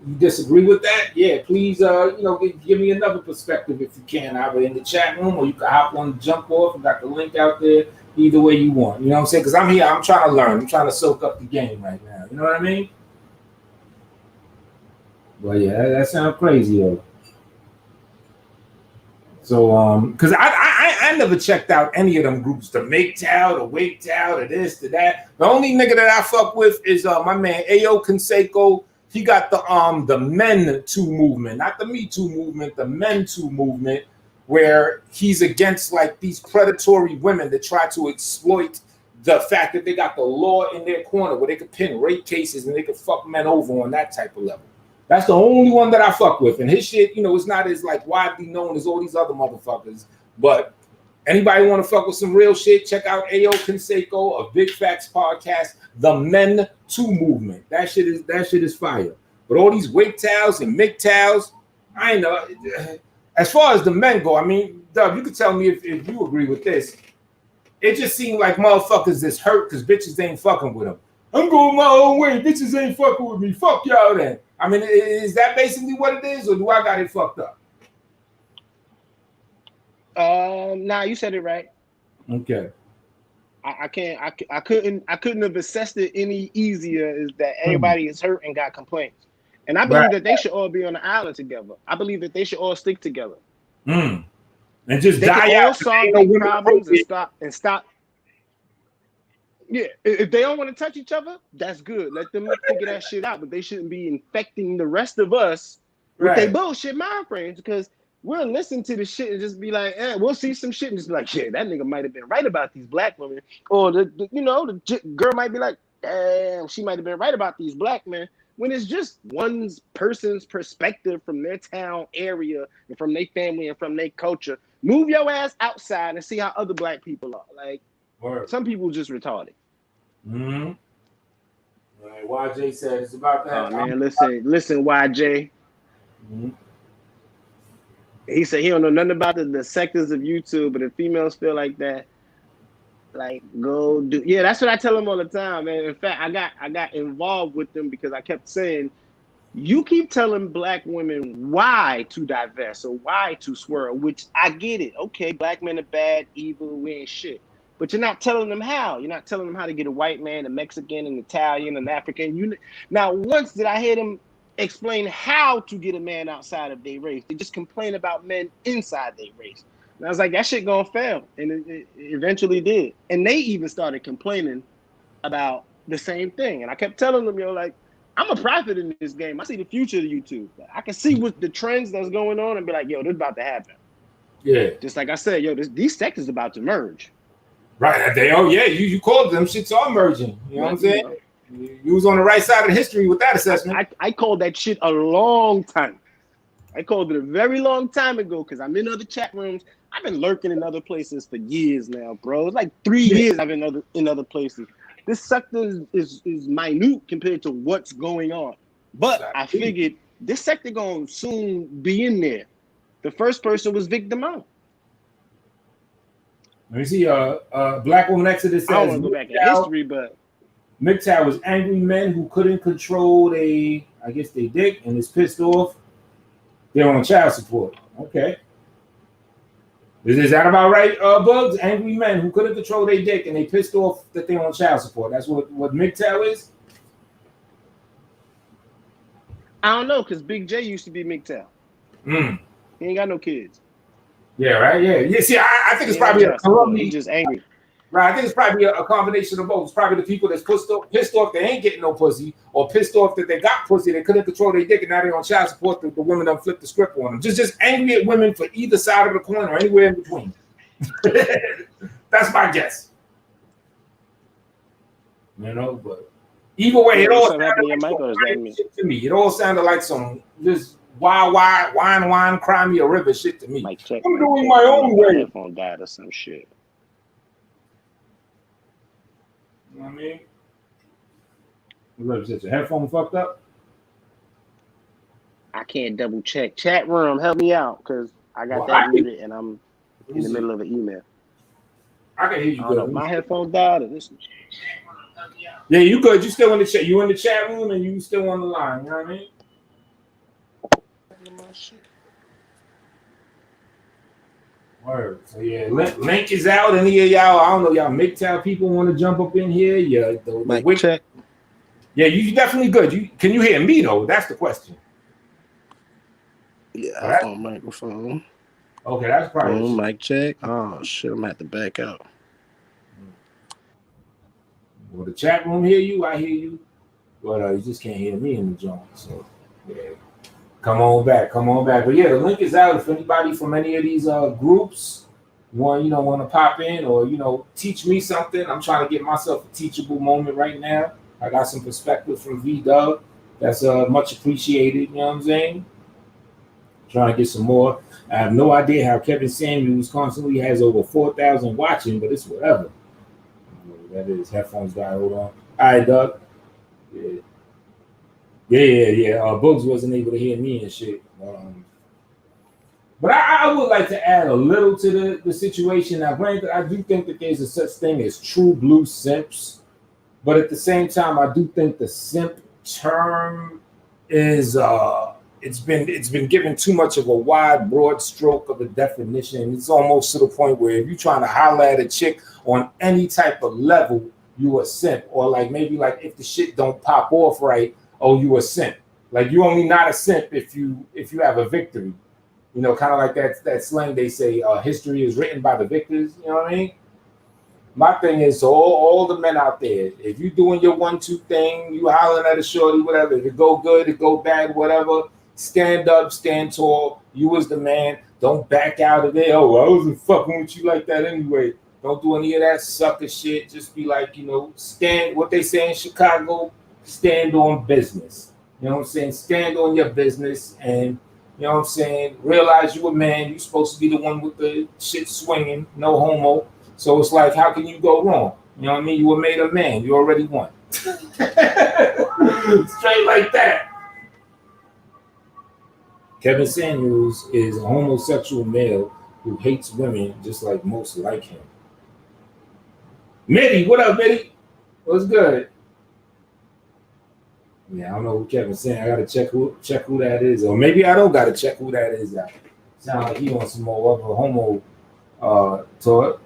S2: you disagree with that, yeah, please, give me another perspective if you can, either in the chat room or you can hop on, jump off. I got the link out there. Either way you want, you know what I'm saying? Because I'm here, I'm trying to learn. I'm trying to soak up the game right now. You know what I mean? Well, yeah, that sounds crazy though. So, because I never checked out any of them groups, the MGTOW, the WGTOW, the this, the that. The only nigga that I fuck with is my man Ayo Canseco. He got the Men Too movement, not the Me Too movement, the Men Too movement, where he's against like these predatory women that try to exploit the fact that they got the law in their corner where they could pin rape cases and they could fuck men over on that type of level. That's the only one that I fuck with. And his shit, it's not as like widely known as all these other motherfuckers. But anybody want to fuck with some real shit, check out Ayo Canseco of Big Facts Podcast, the Men Too movement. That shit is fire. But all these WGTOWs and MGTOWs, I ain't know. As far as the men go, I mean, Doug, you could tell me if you agree with this. It just seemed like motherfuckers is hurt because bitches ain't fucking with them. I'm going my own way. Bitches ain't fucking with me. Fuck y'all then. I mean, is that basically what it is, or do I got it fucked up?
S4: Nah, you said it right.
S2: Okay.
S4: I couldn't have assessed it any easier. Is that everybody is hurt and got complaints, and I believe that they should all be on the island together. I believe that they should all stick together.
S2: And just
S4: they
S2: die
S4: can
S2: out.
S4: all solve their problems and stop. Yeah, if they don't want to touch each other, that's good. Let them figure that shit out. But they shouldn't be infecting the rest of us with their bullshit mind frames, because we'll listen to the shit and just be like, we'll see some shit and just be like, shit, that nigga might have been right about these black women. Or the girl might be like, damn, she might have been right about these black men. When it's just one person's perspective from their town area and from their family and from their culture. Move your ass outside and see how other black people are. Like, some people just retarded.
S2: All right, YJ said it's about that.
S4: Oh man, listen, YJ. He said he don't know nothing about the sectors of YouTube, but if females feel like that, like go do. Yeah, that's what I tell them all the time, man. In fact, I got involved with them because I kept saying, you keep telling black women why to divest or why to swirl, which I get it. Okay, black men are bad, evil, we ain't shit. But you're not telling them how. You're not telling them how to get a white man, a Mexican, an Italian, an African. Now, once did I hear them explain how to get a man outside of their race? They just complain about men inside their race. And I was like, that shit gonna fail. And it eventually did. And they even started complaining about the same thing. And I kept telling them, like, I'm a prophet in this game. I see the future of YouTube. I can see what the trends that's going on and be like, yo, this is about to happen.
S2: Yeah.
S4: Just like I said, these sectors about to merge.
S2: Right. You called them shits are merging. You know what I'm saying? You was on the right side of history with that assessment.
S4: I called that shit a long time. I called it a very long time ago because I'm in other chat rooms. I've been lurking in other places for years now, bro. It's like 3 years I've been in other places. this sector is minute compared to what's going on. But I figured this sector gonna soon be in there. The first person was Vic DeMont.
S2: Let me see. Black Woman Exodus says,
S4: I don't want to go back in history, but
S2: MGTOW was angry men who couldn't control their dick and is pissed off. They're on child support. Okay. Is that about right, Bugs? Angry men who couldn't control their dick and they pissed off that they're on child support. That's what MGTOW is?
S4: I don't know, because Big J used to be MGTOW. He ain't got no kids.
S2: Yeah, right? Yeah. See, I think it's probably a combination.
S4: He's just angry.
S2: Right, I think it's probably a combination of both. It's probably the people that's pissed off they ain't getting no pussy, or pissed off that they got pussy, they couldn't control their dick, and now they're on child support. The women done flip the script on them. Just angry at women for either side of the coin or anywhere in between. That's my guess. You know, but either way, it all sounded like some shit to me. It all sounded like some just wine, cry me a river shit to me. I'm doing my own way.
S4: Headphone died or some shit.
S2: You know what I mean? What is it? Your headphone fucked up?
S4: I can't double check. Chat room, help me out, because I got that muted and I'm in the middle of an email.
S2: I can hear you good.
S4: My headphone died or this.
S2: Yeah, you good. You still in the chat. You in the chat room and you still on the line. You know what I mean? Word. So yeah, link is out. Any of y'all, I don't know, y'all MGTOW people want to jump up in here? Yeah, the
S4: check.
S2: Yeah, you definitely good. Can you hear me though? That's the question.
S4: Yeah, on microphone.
S2: Okay, that's probably
S4: mic check. Oh shit, I'm gonna have to back out.
S2: Well, the chat room hear you, I hear you. But you just can't hear me in the joint. So yeah. Come on back. But yeah, the link is out. If anybody from any of these groups want to pop in or teach me something. I'm trying to get myself a teachable moment right now. I got some perspective from V-Dub. That's much appreciated, you know what I'm saying? Trying to get some more. I have no idea how Kevin Samuels constantly has over 4,000 watching, but it's whatever. That is headphones guy. Hold on. All right, Doug. Yeah. Bugs wasn't able to hear me and shit. But I would like to add a little to the situation. Now, granted, I do think that there's a such thing as true blue simps. But at the same time, I do think the simp term is it's been given too much of a wide, broad stroke of a definition. It's almost to the point where if you're trying to holler at a chick on any type of level, you a simp. Or like maybe like if the shit don't pop off right, oh, you a simp. Like you only not a simp if you have a victory. Kind of like that slang they say, history is written by the victors. You know what I mean? My thing is, so all the men out there, if you doing your 1-2 thing, you hollering at a shorty, whatever, if it go good, it go bad, whatever, stand up, stand tall. You was the man. Don't back out of there. Oh, I wasn't fucking with you like that anyway. Don't do any of that sucker shit. Just be like, stand, what they say in Chicago, stand on business. You know what I'm saying? Stand on your business and, you know what I'm saying, realize you a man. You're supposed to be the one with the shit swinging, no homo. So it's like, how can you go wrong? You know what I mean? You were made a man. You already won. Straight like that. Kevin Samuels is a homosexual male who hates women just like most like him. Mitty, what up, Mitty? What's good? Yeah, I don't know who Kevin's saying. I gotta check who that is, or maybe I don't gotta check who that is. Sound like he wants some more of a homo talk,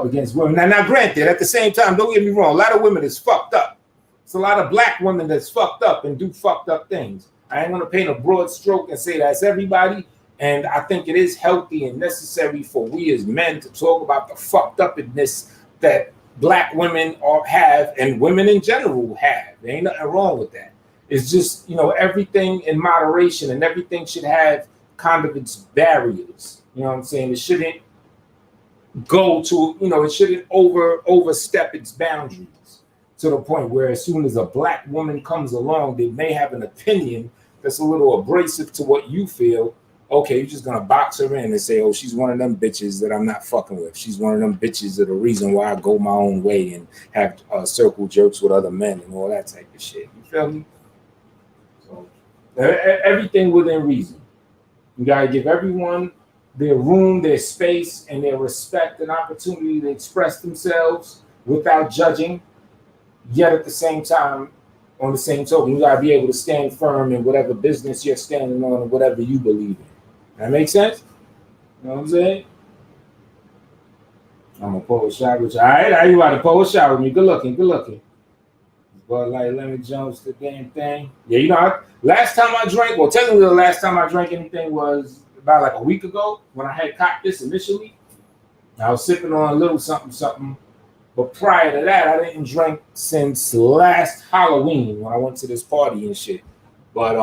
S2: against women. Now, granted, at the same time, don't get me wrong. A lot of women is fucked up. It's a lot of black women that's fucked up and do fucked up things. I ain't gonna paint a broad stroke and say that's everybody. And I think it is healthy and necessary for we as men to talk about the fucked upness that black women have and women in general have. There ain't nothing wrong with that. It's just, everything in moderation and everything should have kind of its barriers. You know what I'm saying? It shouldn't go to, it shouldn't overstep its boundaries to the point where as soon as a black woman comes along, they may have an opinion that's a little abrasive to what you feel, okay, you're just gonna box her in and say, oh, she's one of them bitches that I'm not fucking with. She's one of them bitches that are the reason why I go my own way and have circle jerks with other men and all that type of shit. You feel me? So everything within reason. You gotta give everyone their room, their space, and their respect and opportunity to express themselves without judging. Yet at the same time, on the same token, you gotta be able to stand firm in whatever business you're standing on and whatever you believe in. That makes sense? You know what I'm saying? I'm gonna pull a shot with you. All right, now you about to pull a shot with me. Good looking, good looking. But like Lemon Jones, the damn thing. Yeah, you know, last time I drank, well, technically the last time I drank anything was about like a week ago when I had copped this initially. I was sipping on a little something. But prior to that, I didn't drink since last Halloween when I went to this party and shit. But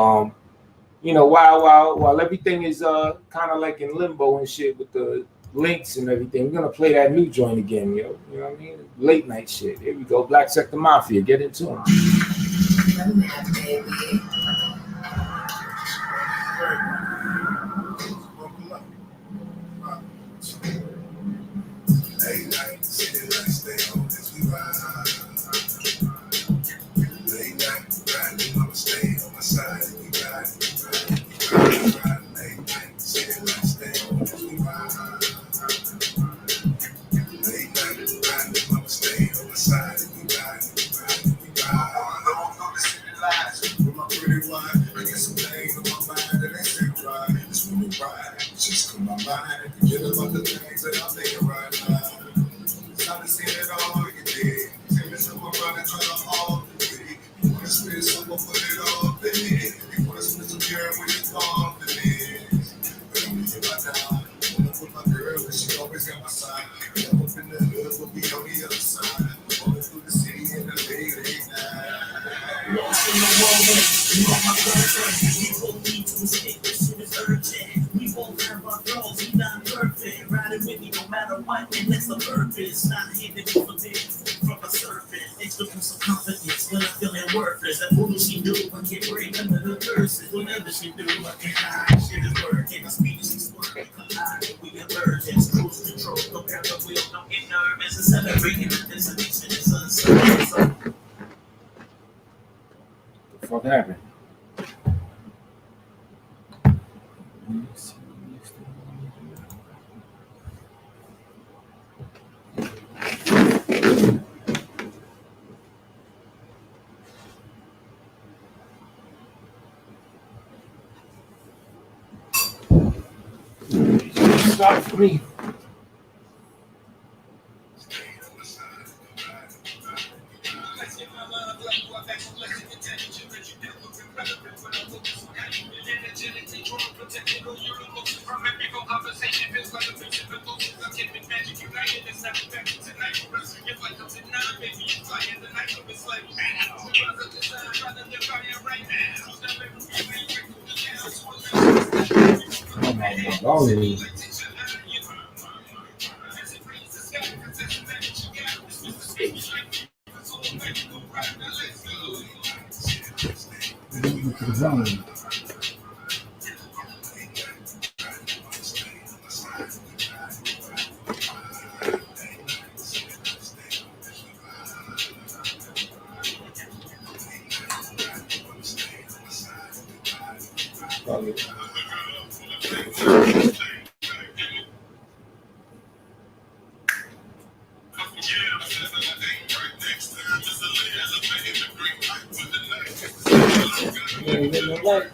S2: you know, while everything is kind of like in limbo and shit with the links and everything, we're gonna play that new joint again, yo. You know what I mean? Late night shit. Here we go. Black Sector Mafia. Get into them.
S1: Late night, city lights stay on as we ride. Late night, riding, I'ma stay on my side and we ride. Late night, city lights stay on as we ride. Late night, riding, I'ma stay on my side and we ride. I'm on the city lights with my pretty wine. I get some things on my mind that ain't sit right. It's when we ride, just come my mind. Forget about the things that I'm thinking right now. Time to see it all you did. Take me somewhere around and try to all the way. You wanna spend somewhere, put it all in. You wanna spend some year with your confidence. But I'm here right now. I'm with my girl, and she always got my side. I'm up in the hood, we'll be on the other side. Rolling through the city in the late night.
S3: Lost in the whirlwind, you are my girlfriend. We both need to escape, this shit is urgent. We both have our flaws, we not perfect. Riding with me no matter what, and that's the purpose. Not here to go for this from a surface. It's looking some confidence when I'm feeling worthless. That what she do, I can't break under the curses. Whatever she do, I can't hide. Shit is working, my speech is working. Collide, we emergence, cruise control, no grab the wheel, don't get nervous. And celebrating the destination is uncertain.
S2: What the fuck happened? Stop for me. Oh my God.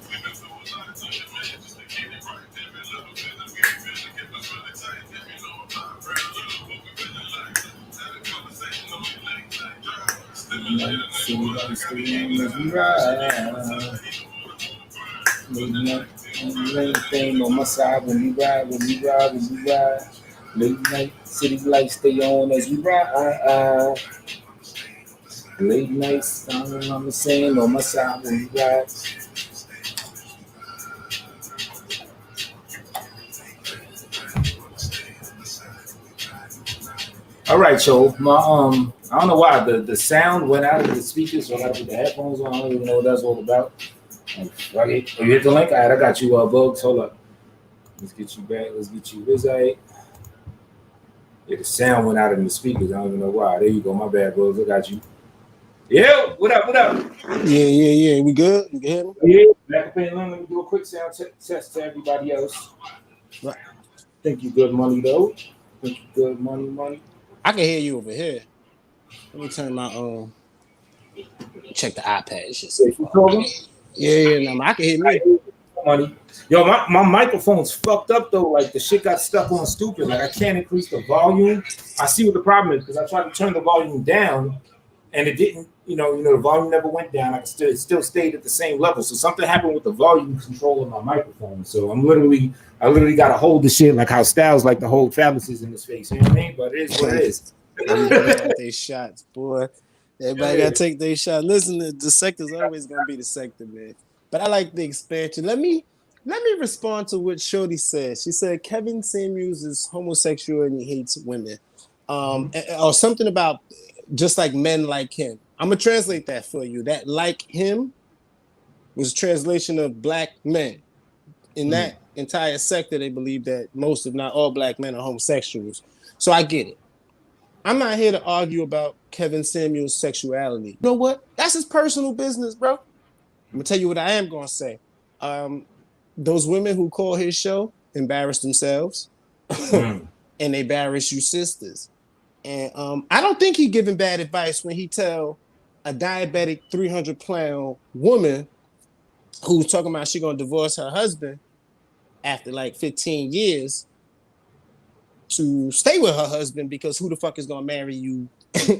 S2: Anything on my side when we ride. Late night, city lights stay on as we ride. Late nights, I'm saying on my side when we ride. All right, so my I don't know why the sound went out of the speakers, so I got to put the headphones on. I don't even know what that's all about. Oh, you hit the link? All right, I got you, Bugs. Hold up. Let's get you back. Let's get you this right. Yeah, the sound went out in the speakers. I don't even know why. There you go. My bad, bros. I got you. Yeah, what up? What up?
S4: Yeah. We good? You can hear me?
S2: Yeah, back up in. Let me do a quick sound test to everybody else.
S4: Right.
S2: Think you good money though. Think you good money.
S4: I can hear you over here. Let me turn my check the iPad. Shit.
S2: Yeah, you talking?
S4: Yeah, no, I can hear me.
S2: Money. Yo, my microphone's fucked up though. Like the shit got stuck on stupid. Like I can't increase the volume. I see what the problem is because I tried to turn the volume down, and it didn't. You know, the volume never went down. It still stayed at the same level. So something happened with the volume control of my microphone. So I literally got to hold the shit like how Styles like to hold phalluses in his face. You know what I mean? But it is what it is.
S4: Everybody got their shots, boy. Everybody got to take their shot. Listen, the sector's always going to be the sector, man. But I like the expansion. Let me respond to what Shorty said. She said Kevin Samuels is homosexual and he hates women. Or something about just like men like him. I'm going to translate that for you. That like him was a translation of black men. In that entire sector, they believe that most, if not all, black men are homosexuals. So I get it. I'm not here to argue about Kevin Samuels' sexuality. You know what? That's his personal business, bro. I'm going to tell you what I am going to say. Those women who call his show embarrass themselves and they embarrass you sisters. And I don't think he's giving bad advice when he tell a diabetic 300-pound woman who's talking about she going to divorce her husband after like 15 years to stay with her husband because who the fuck is going to marry you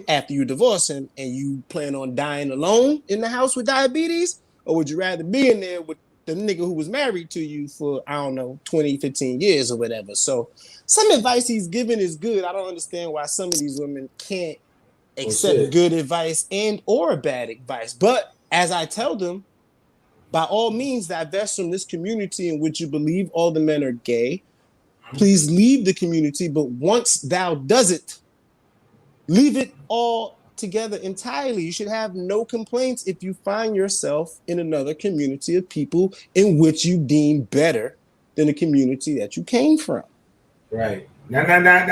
S4: after you divorce him and you plan on dying alone in the house with diabetes? Or would you rather be in there with the nigga who was married to you for, I don't know, 20, 15 years or whatever? So some advice he's giving is good. I don't understand why some of these women can't accept good advice and or bad advice. But as I tell them, by all means, divest from this community in which you believe all the men are gay. Please leave the community. But once thou does it, leave it all together entirely. You should have no complaints if you find yourself in another community of people in which you deem better than the community that you came from.
S2: Right. Now,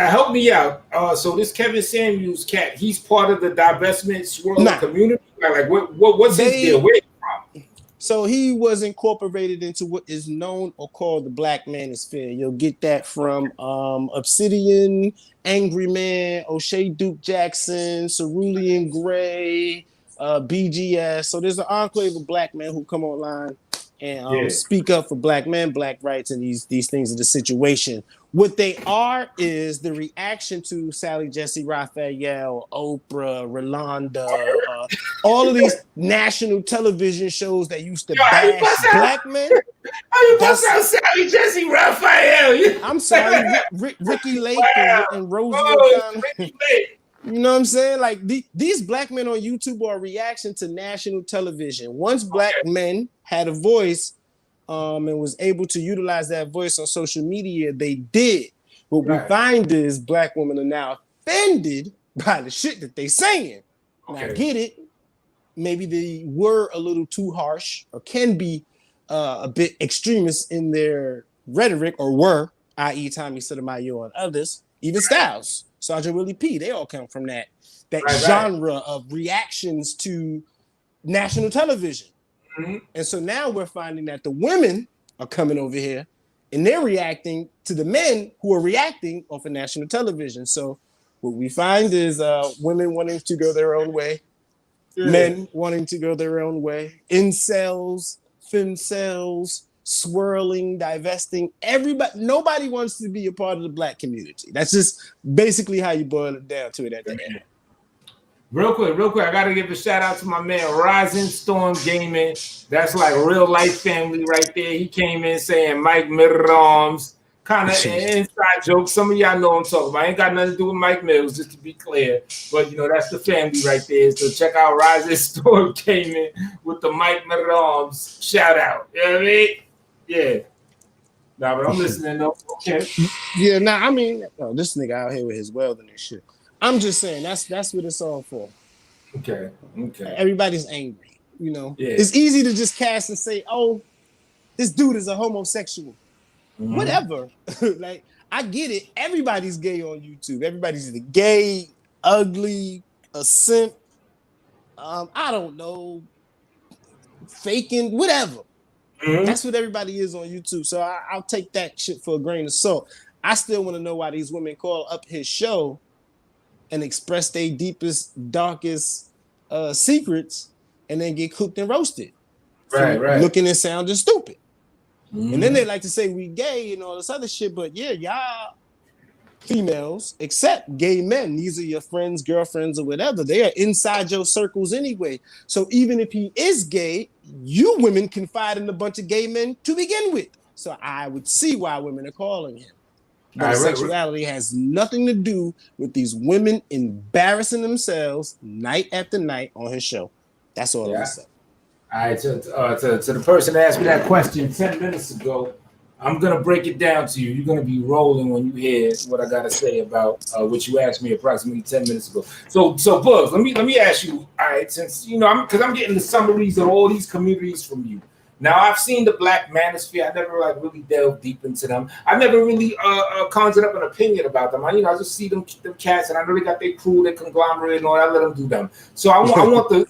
S2: help me out. So this Kevin Samuels cat, he's part of the divestment swirl community. Like, what's his deal? Where from?
S4: So he was incorporated into what is known or called the Black Manosphere. You'll get that from Obsidian, Angry Man, O'Shea Duke Jackson, Cerulean Gray, BGS. So there's an enclave of black men who come online and speak up for black men, black rights, and these things of the situation. What they are is the reaction to Sally Jesse Raphael, Oprah, Rolanda, all of these national television shows that used to bash black men.
S2: How you bust out Sally Jesse Raphael?
S4: I'm sorry, Ricky Lake and Rosie O'Connor. You know what I'm saying? Like these black men on YouTube are a reaction to national television. Once black men had a voice and was able to utilize that voice on social media, they did. What we find is black women are now offended by the shit that they saying. And I get it. Maybe they were a little too harsh or can be a bit extremist in their rhetoric or were, i.e. Tommy Sotomayor and others, even Styles. Sergeant Willie P. They all come from that genre of reactions to national television. Mm-hmm. And so now we're finding that the women are coming over here and they're reacting to the men who are reacting off of national television. So what we find is women wanting to go their own way, men wanting to go their own way, incels, femcels, swirling, divesting, nobody wants to be a part of the black community. That's just basically how you boil it down to it at the end.
S2: Real quick, I gotta give a shout out to my man Rising Storm Gaming. That's like real life family right there. He came in saying Mike Mills, kind of an inside joke. Some of y'all know what I'm talking about. I ain't got nothing to do with Mike Mills, just to be clear. But you know, that's the family right there. So check out Rising Storm Gaming with the Mike Mills shout out. You know what I mean? Yeah. Nah, but I'm listening though. Okay.
S4: Yeah, I mean, this nigga out here with his welding and shit. I'm just saying that's what it's all for.
S2: Okay.
S4: Everybody's angry, you know. Yeah. It's easy to just cast and say, "Oh, this dude is a homosexual."
S5: whatever. Like, I get it. Everybody's gay on YouTube. Everybody's either gay, ugly, a simp, I don't know, faking, whatever. That's what everybody is on YouTube. So I'll take that shit for a grain of salt. I still want to know why these women call up his show and express their deepest, darkest secrets and then get cooked and roasted.
S2: Right.
S5: Looking and sounding stupid. And then they like to say we gay and all this other shit. But yeah, y'all females, except gay men, these are your friends, girlfriends, or whatever. They are inside your circles anyway. So even if he is gay, you women confide in a bunch of gay men to begin with. So I would see why women are calling him. But sexuality has nothing to do with these women embarrassing themselves night after night on his show. That's all I'm gonna say.
S2: All right, to the person that asked me that question 10 minutes ago, I'm gonna break it down to you. You're gonna be rolling when you hear what I gotta say about what you asked me approximately 10 minutes ago. So Bugs, let me ask you. All right, since because I'm getting the summaries of all these communities from you. Now I've seen the Black Manosphere. I never really delved deep into them. I never really conjured up an opinion about them. I just see them cats, and I know they got their crew, their conglomerate, and all. I let them do them. So I want the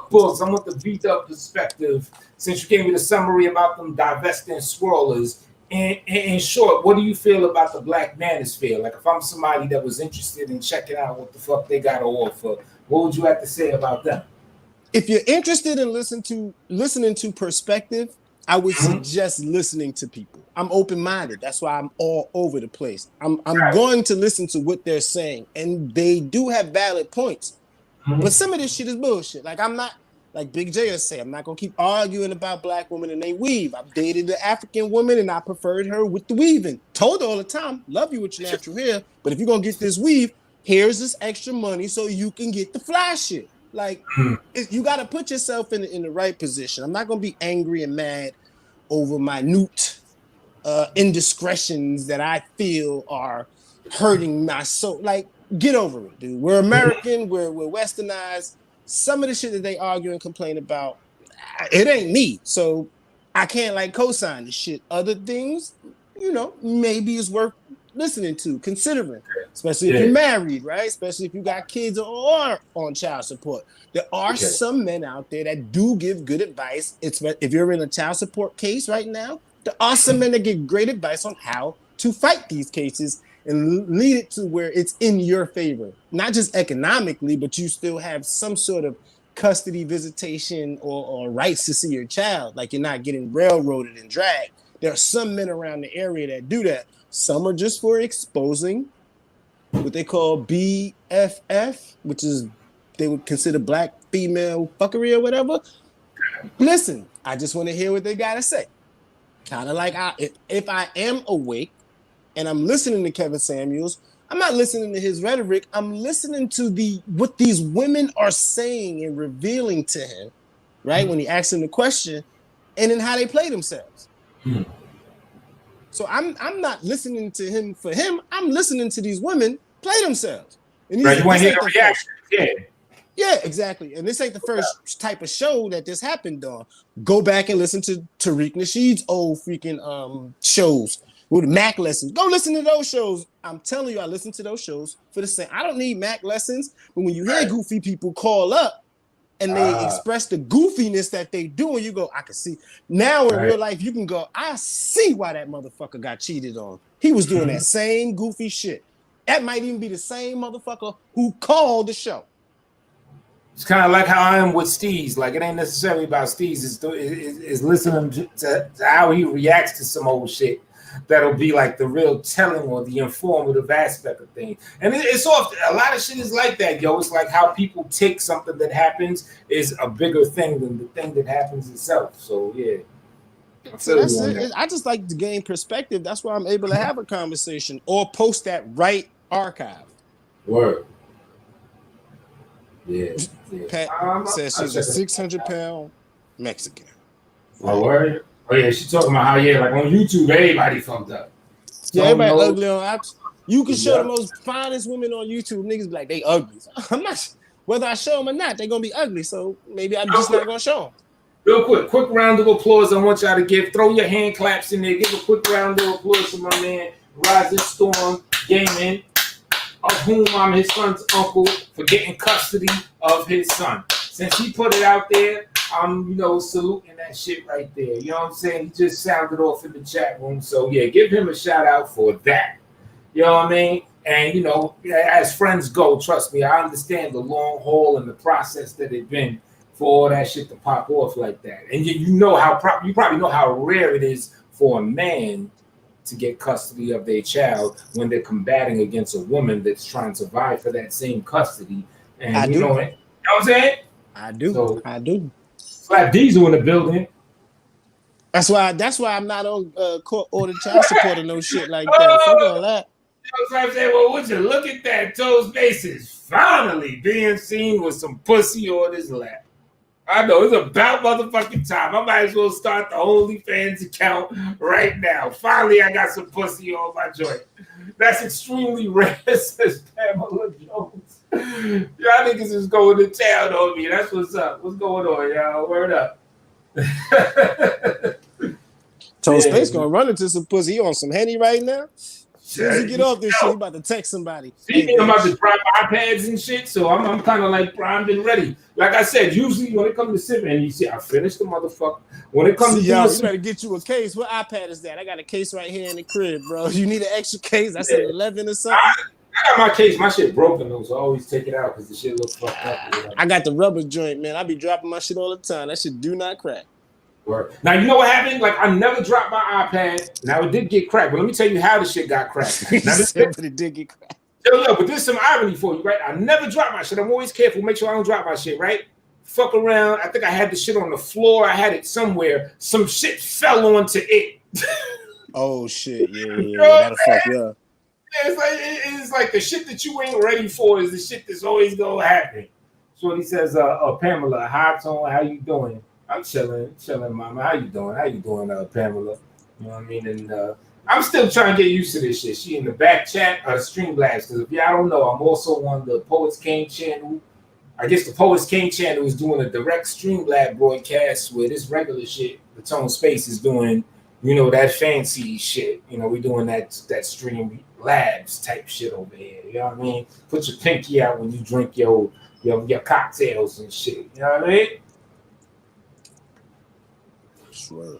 S2: Bugs. I want the beat up perspective. Since you gave me the summary about them divesting swirlers. In short, what do you feel about the Black Manosphere? Like, if I'm somebody that was interested in checking out what the fuck they got to offer, what would you have to say about them?
S5: If you're interested in listening to perspective, I would suggest listening to people. I'm open-minded. That's why I'm all over the place. I'm going to listen to what they're saying, and they do have valid points. But some of this shit is bullshit. Like, I'm not, like Big J will say, I'm not gonna keep arguing about Black women and they weave. I've dated an African woman and I preferred her with the weaving. Told her all the time, love you with your natural hair, but if you're gonna get this weave, here's this extra money so you can get the fly shit. Like, you got to put yourself in the right position. I'm not going to be angry and mad over minute indiscretions that I feel are hurting my soul. Like, get over it, dude. We're American. We're westernized. Some of the shit that they argue and complain about, it ain't me. So I can't co-sign this shit. Other things, maybe it's worth listening to, considering, especially if you're married, right? Especially if you got kids or on child support. There are some men out there that do give good advice. If you're in a child support case right now, there are some men that give great advice on how to fight these cases and lead it to where it's in your favor. Not just economically, but you still have some sort of custody visitation or rights to see your child. Like, you're not getting railroaded and dragged. There are some men around the area that do that. Some are just for exposing what they call BFF, which is they would consider Black female fuckery or whatever. Listen, I just want to hear what they got to say. Kind of like if I am awake and I'm listening to Kevin Samuels, I'm not listening to his rhetoric. I'm listening to what these women are saying and revealing to him, right? When he asks them the question, and then how they play themselves. So I'm not listening to him for him. I'm listening to these women play themselves. And
S2: right, you want to hear the reaction.
S5: Yeah, exactly. And this ain't the first type of show that this happened on. Go back and listen to Tariq Nasheed's old freaking shows with Mac lessons. Go listen to those shows. I'm telling you, I listen to those shows for the same. I don't need Mac lessons, but when you hear goofy people call up and they express the goofiness that they do, and you go, I can see. Now in real life, you can go, I see why that motherfucker got cheated on. He was doing that same goofy shit. That might even be the same motherfucker who called the show.
S2: It's kind of like how I am with Steez. Like, it ain't necessarily about Steez. It's listening to how he reacts to some old shit. That'll be like the real telling or the informative aspect of things. And it's often, a lot of shit is like that, yo. It's like how people take something that happens is a bigger thing than the thing that happens itself. So, yeah.
S5: So that's it. I just like to gain perspective. That's why I'm able to have a conversation or post that right archive.
S2: Word. Yeah.
S5: Pat says she's a 600-pound Mexican.
S2: Oh, word? Oh, yeah, she's talking about how, like on YouTube, everybody fucked up.
S5: Yeah, everybody ugly on you can show the most finest women on YouTube. Niggas be like, they ugly. I'm not, whether I show them or not, they're going to be ugly. So maybe I'm just not going to show them.
S2: Real quick round of applause. I want y'all to give. Throw your hand claps in there. Give a quick round of applause to my man Rising Storm Gaming, of whom I'm his son's uncle, for getting custody of his son. Since he put it out there, I'm, saluting that shit right there. You know what I'm saying? He just sounded off in the chat room. So, yeah, give him a shout out for that. You know what I mean? And, as friends go, trust me, I understand the long haul and the process that it's been for all that shit to pop off like that. And you probably know how rare it is for a man to get custody of their child when they're combating against a woman that's trying to vie for that same custody. And
S5: I do.
S2: You know what I'm saying?
S5: I do.
S2: So,
S5: I do.
S2: Slap Diesel in the building.
S5: That's why I'm not on court order child support or no shit like that. Fuck all that.
S2: You know what I'm saying? Well, would you look at that? Toes Bases finally being seen with some pussy on his lap. I know it's about motherfucking time. I might as well start the OnlyFans account right now. Finally, I got some pussy on my joint. That's extremely rare, says Pamela Jones. Y'all niggas is going to town on me. That's what's up. What's going on, y'all? Word up.
S5: Toad Space gonna run into some pussy. He on some Henny right now. As soon as he get off this shit, he about to text somebody.
S2: I'm about to drop iPads and shit, so I'm kind of like primed and ready. Like I said, usually when it comes to sipping, and you see, I finished the motherfucker. When it comes to
S5: you better get you a case. What iPad is that? I got a case right here in the crib, bro. You need an extra case? That's an 11 or something.
S2: I got my case. My shit broken though, so I always take it out because the shit looks fucked up.
S5: I got the rubber joint, man. I be dropping my shit all the time. That shit do not crack.
S2: Now, you know what happened? Like, I never dropped my iPad. Now, it did get cracked, but let me tell you how the shit got cracked. Now,
S5: but it did get cracked.
S2: But there's some irony for you, right? I never drop my shit. I'm always careful. Make sure I don't drop my shit, right? Fuck around. I think I had the shit on the floor. I had it somewhere. Some shit fell onto it.
S5: Oh, shit. Yeah. That'll fuck you up.
S2: Yeah, it's like the shit that you ain't ready for is the shit that's always going to happen. So he says, Pamela, hi, Tone, how you doing? I'm chilling, mama. How you doing, Pamela? You know what I mean? And I'm still trying to get used to this shit. She in the back chat, Streamlabs. Because if y'all don't know, I'm also on the Poets King channel. I guess the Poets King channel is doing a direct Streamlab broadcast where this regular shit, the Tone Space, is doing, that fancy shit. We doing that Streamlabs type shit over here. You know what I mean? Put your pinky out when you drink your cocktails and shit. You know what I mean?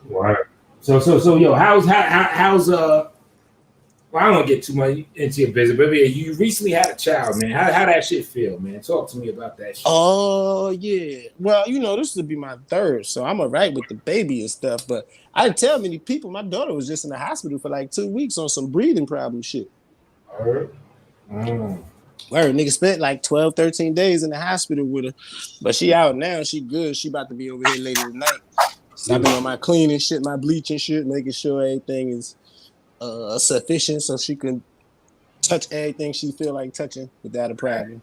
S2: Right. So yo, how's well, I don't want to get too much into your business, but you recently had a child, man. How that shit feel, man? Talk to me about that shit.
S5: Oh yeah. Well, this would be my third, so I'm all right with the baby and stuff. But I didn't tell many people. My daughter was just in the hospital for like 2 weeks on some breathing problem shit.
S2: Word,
S5: nigga spent like 12, 13 days in the hospital with her, but she out now. She good. She about to be over here later tonight. So I've been on my cleaning shit, my bleaching shit, making sure everything is sufficient so she can touch everything she feel like touching without a problem.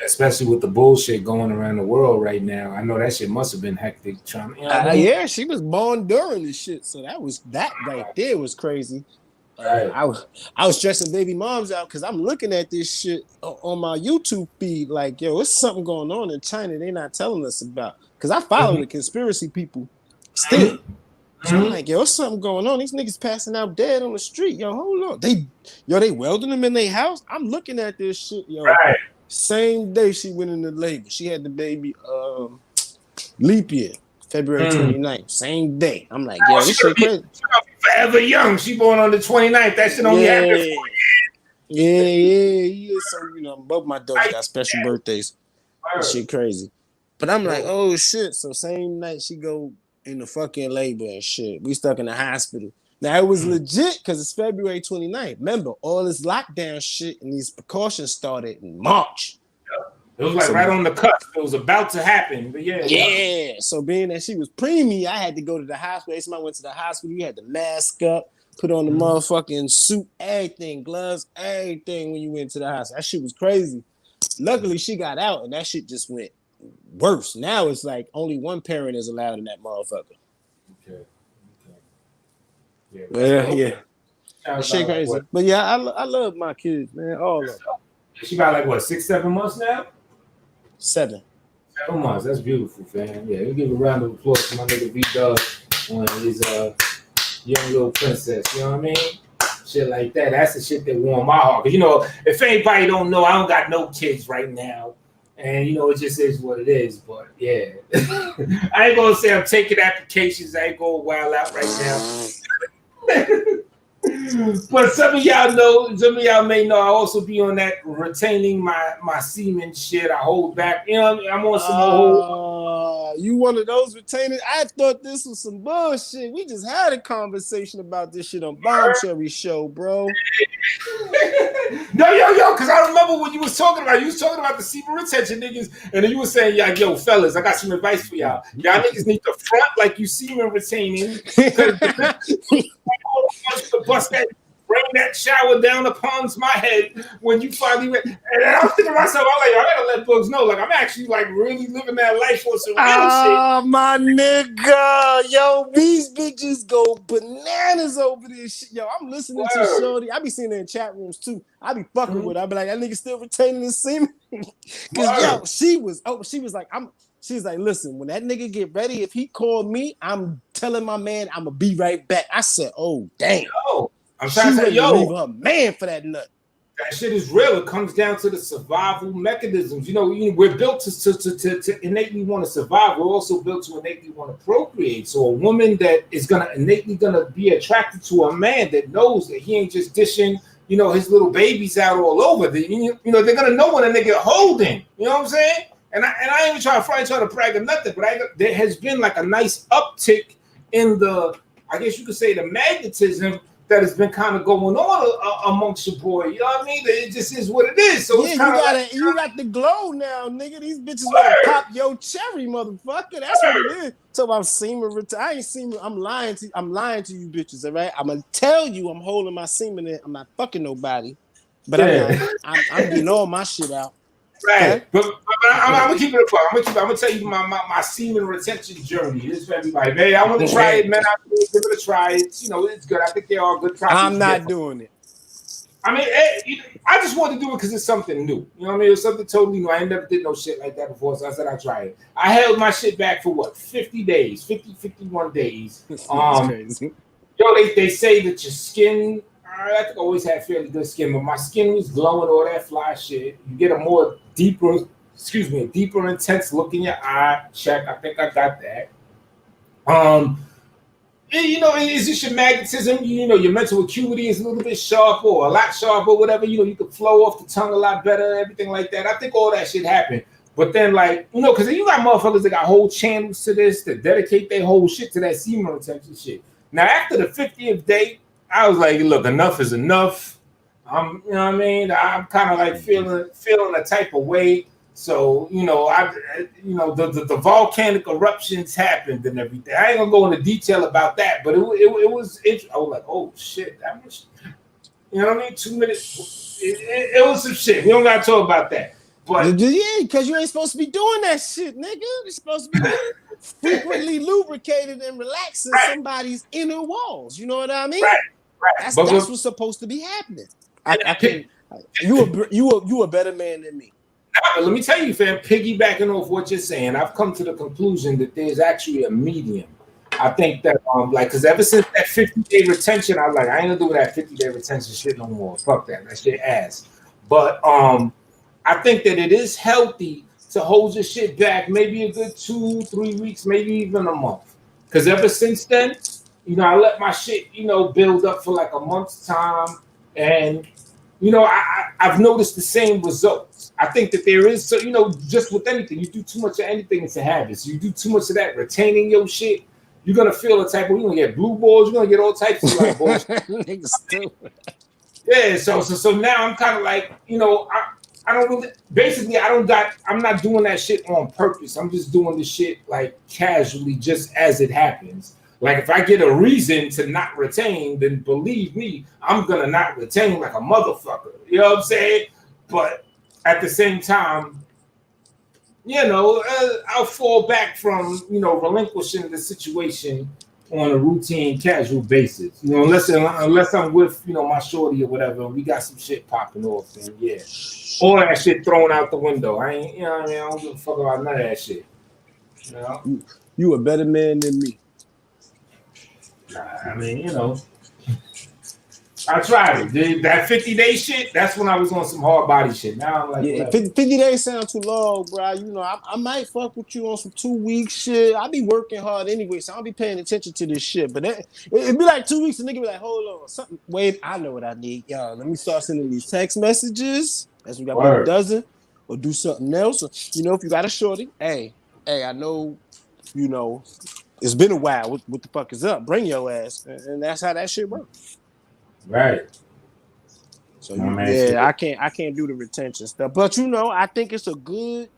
S2: Especially with the bullshit going around the world right now. I know that shit must have been hectic.
S5: Yeah, she was born during this shit. So that right there was crazy.
S2: Right.
S5: I was stressing baby moms out because I'm looking at this shit on my YouTube feed like, yo, it's something going on in China they not telling us about. Because I follow the conspiracy people still. So I'm like, yo, what's something going on? These niggas passing out dead on the street. Yo, hold on. They welding them in their house? I'm looking at this shit, yo.
S2: Right.
S5: Same day she went into labor. She had the baby leap year, February 29th. Same day. I'm like, yo, this shit crazy.
S2: Forever young. She born on the 29th. That shit only happened 4 years.
S5: Yeah. So, both my daughters got special birthdays. That shit crazy. But I'm like, oh shit. So same night she go in the fucking labor and shit. We stuck in the hospital. Now it was legit because it's February 29th. Remember, all this lockdown shit and these precautions started in March.
S2: It was like right on the cusp. It was about to happen. But
S5: yeah. So being that she was preemie, I had to go to the hospital. Somebody went to the hospital. You had to mask up, put on the motherfucking suit, everything, gloves, everything when you went to the hospital. That shit was crazy. Luckily, she got out and that shit just went worse. Now it's like only one parent is allowed in that motherfucker.
S2: Okay.
S5: Yeah. That shit crazy. What? But yeah, I love my kids, man. All of them.
S2: She got like what, 6-7 months now?
S5: 7.
S2: 7 months. That's beautiful, fam. Yeah, we give a round of applause to my nigga V Dub on his young little princess. You know what I mean? Shit like that. That's the shit that warm my heart. Cause you know, if anybody don't know, I don't got no kids right now. And you know, it just is what it is. But yeah. I ain't gonna say I'm taking applications. I ain't going wild out right now. But some of y'all know, some of y'all may know I also be on that retaining my semen shit. I hold back. You know, I'm on some whole.
S5: You one of those retainers? I thought this was some bullshit. We just had a conversation about this shit on Bomb Cherry Show, bro.
S2: Yo, because I remember when you was talking about the semen retention niggas, and then you were saying, like, yo, fellas, I got some advice for y'all. Y'all niggas need to front like you semen retaining. To bust that, bring that shower down upon my head when you finally went. And I was thinking to myself, I'm like, I gotta let folks know, like, I'm actually like really living that life for some real shit.
S5: Oh, my nigga. Yo, these bitches go bananas over this shit. Yo, I'm listening to Shorty. I be seeing her in chat rooms too. I be fucking with her. I be like, that nigga still retaining his semen. Cause yo, she was like, she's like, listen, when that nigga get ready, if he called me, I'm telling my man I'm gonna be right back. I said, oh damn.
S2: Yo, I'm trying to say, yo,
S5: leave her man for that nut.
S2: That shit is real. It comes down to the survival mechanisms. You know, we're built to innately want to survive. We're also built to innately want to procreate. So a woman that is innately gonna be attracted to a man that knows that he ain't just dishing, you know, his little babies out all over. You know, they're gonna know when a nigga holding. You know what I'm saying? And I ain't even trying to brag or nothing, but there has been like a nice uptick in the, I guess you could say, the magnetism that has been kind of going on amongst your boy. You know what I mean? It just is what it is. So
S5: yeah,
S2: it's
S5: you got the glow now, nigga. These bitches want to pop your cherry, motherfucker. That's what it is. So I'm semen. I ain't semen. I'm lying to you, bitches. All right. I'm gonna tell you, I'm holding my semen in. I'm not fucking nobody, but I'm getting all my shit out.
S2: Right,
S5: okay?
S2: but I'm gonna keep it up. I'm gonna tell you my semen retention journey. This is for everybody, man. I want to try it, man. I'm gonna give it a try. It's, you know, it's good. I think they're all good processes.
S5: I'm not doing it.
S2: I mean, I just wanted to do it because it's something new. You know what I mean? It was something totally new. I ain't never did no shit like that before, so I said I'd try it. I held my shit back for what? 51 days.
S5: Crazy.
S2: Yo, they say that your skin, I think I always had fairly good skin, but my skin was glowing, all that fly shit. You get a deeper intense look in your eye. Check. I think I got that. You know, is this your magnetism? You know, your mental acuity is a little bit sharper or a lot sharper, whatever. You know, you can flow off the tongue a lot better, everything like that. I think all that shit happened. But then, like, you know, because you got motherfuckers that got whole channels to this, that dedicate their whole shit to that semen retention shit. Now, after the 50th day, I was like, look, enough is enough. You know what I mean? I'm kind of like feeling a type of way. So, you know, the volcanic eruptions happened and everything. I ain't gonna go into detail about that, but it was interesting. I was like, oh shit, that much. You know what I mean? 2 minutes. It was some shit. We don't gotta talk about that. But
S5: yeah, because you ain't supposed to be doing that shit, nigga. You're supposed to be frequently lubricated and relaxing somebody's inner walls. You know what I mean?
S2: Right.
S5: That's what's supposed to be happening. You a better man than me.
S2: But let me tell you, fam, piggybacking off what you're saying, I've come to the conclusion that there's actually a medium. I think that, because ever since that 50-day retention, I was like, I ain't gonna do that 50-day retention shit no more. Fuck that. That shit ass. But I think that it is healthy to hold your shit back maybe a good 2-3 weeks, maybe even a month. Because ever since then, you know, I let my shit, you know, build up for like a month's time. And, you know, I've noticed the same results. I think that there is, so, you know, just with anything, you do too much of anything, it's a habit. So you do too much of that, retaining your shit, you're going to feel a type of, you're going to get blue balls, you're going to get all types of like bullshit. Yeah, so now I'm kind of like, you know, I don't really, basically, I'm not doing that shit on purpose. I'm just doing the shit like casually, just as it happens. Like if I get a reason to not retain, then believe me, I'm gonna not retain like a motherfucker. You know what I'm saying? But at the same time, you know, I'll fall back from, you know, relinquishing the situation, on a routine, casual basis. You know, unless I'm with, you know, my shorty or whatever, and we got some shit popping off, then yeah. All that shit thrown out the window. I ain't, you know what I mean? I don't give a fuck about none of that shit. You know?
S5: You a better man than me.
S2: I mean, you know. I tried it. That 50-day shit, that's when I was on some hard body shit. Now I'm like,
S5: yeah, 50 days sound too long, bro. You know, I might fuck with you on some 2 week shit. I be working hard anyway, so I'll be paying attention to this shit. But it'd be like 2 weeks, and nigga be like, hold on, something. Wait, I know what I need. Yo, let me start sending these text messages. As we got a dozen, or do something else. Or, you know, if you got a shorty, hey, I know, you know, it's been a while. What the fuck is up? Bring your ass, and that's how that shit works.
S2: Right.
S5: So I can't do the retention stuff. But you know, I think it's a good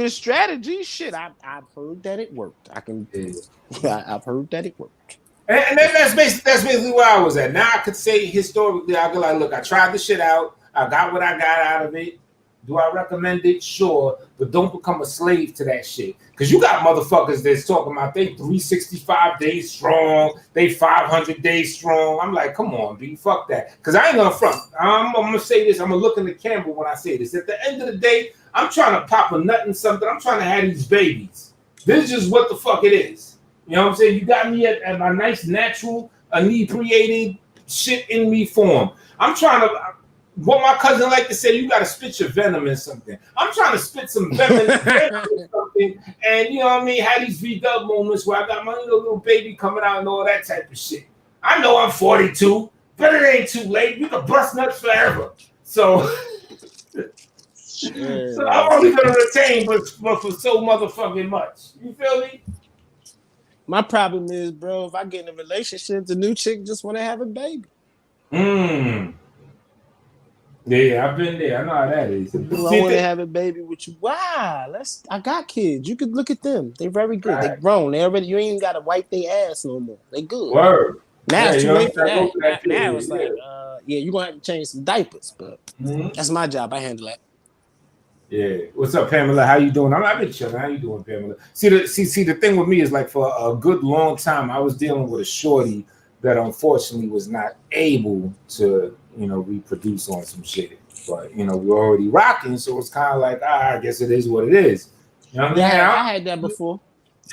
S5: strategy. Shit, I've heard that it worked. I've heard that it worked.
S2: And that's basically where I was at. Now I could say historically, I go like, look, I tried the shit out. I got what I got out of it. Do I recommend it? Sure, but don't become a slave to that shit. Because you got motherfuckers that's talking about they 365 days strong, they 500 days strong. I'm like, come on, B, fuck that. Because I ain't gonna front. I'm gonna say this. I'm gonna look in the camera when I say this. At the end of the day, I'm trying to pop a nut in something. I'm trying to have these babies. This is just what the fuck it is. You know what I'm saying? You got me at my nice natural, inebriated shit in me form. I'm trying to. What my cousin like to say, you got to spit your venom in something. I'm trying to spit some venom in something, and you know what I mean? Have these V-dub moments where I got my little baby coming out and all that type of shit. I know I'm 42, but it ain't too late. We can bust nuts forever. So, so I'm only gonna retain, but for so motherfucking much. You feel me?
S5: My problem is, bro, if I get in a relationship, the new chick just want to have a baby.
S2: Yeah, I've been there. I know how that is.
S5: I want to have a baby with you. Wow, I got kids. You could look at them. They're very good. Right. They grown. They already. You ain't even got to wipe their ass no more. They good.
S2: Word.
S5: Now it's too late for that. Now it's like, you're gonna have to change some diapers, but that's my job. I handle that.
S2: Yeah. What's up, Pamela? How you doing? I've been chilling. How you doing, Pamela? See the thing with me is like for a good long time, I was dealing with a shorty that unfortunately was not able to, you know, reproduce on some shit. But, you know, we're already rocking, so it's kind of like, I guess it is what it is. You know what I mean?
S5: I had that before.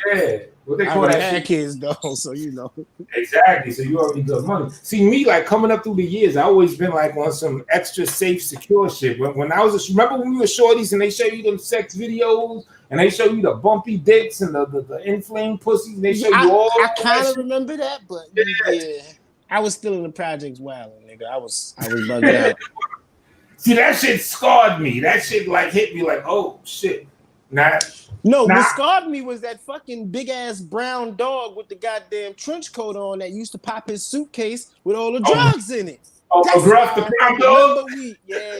S2: Yeah. What they call
S5: I
S2: that
S5: had
S2: shit?
S5: Kids, though, so you know.
S2: Exactly. So you already got money. See, me, like, coming up through the years, I always been, like, on some extra safe, secure shit. When I was, remember when we were shorties and they show you them sex videos and they show you the bumpy dicks and the inflamed pussies and they show you all
S5: I kind of remember that, but yeah. I was still in the projects wilding, nigga. I was bugged out.
S2: See, that shit scarred me. That shit, like, hit me like, oh, shit.
S5: What scarred me was that fucking big ass brown dog with the goddamn trench coat on that used to pop his suitcase with all the drugs in it.
S2: Oh, Gruff, the brown dog?
S5: You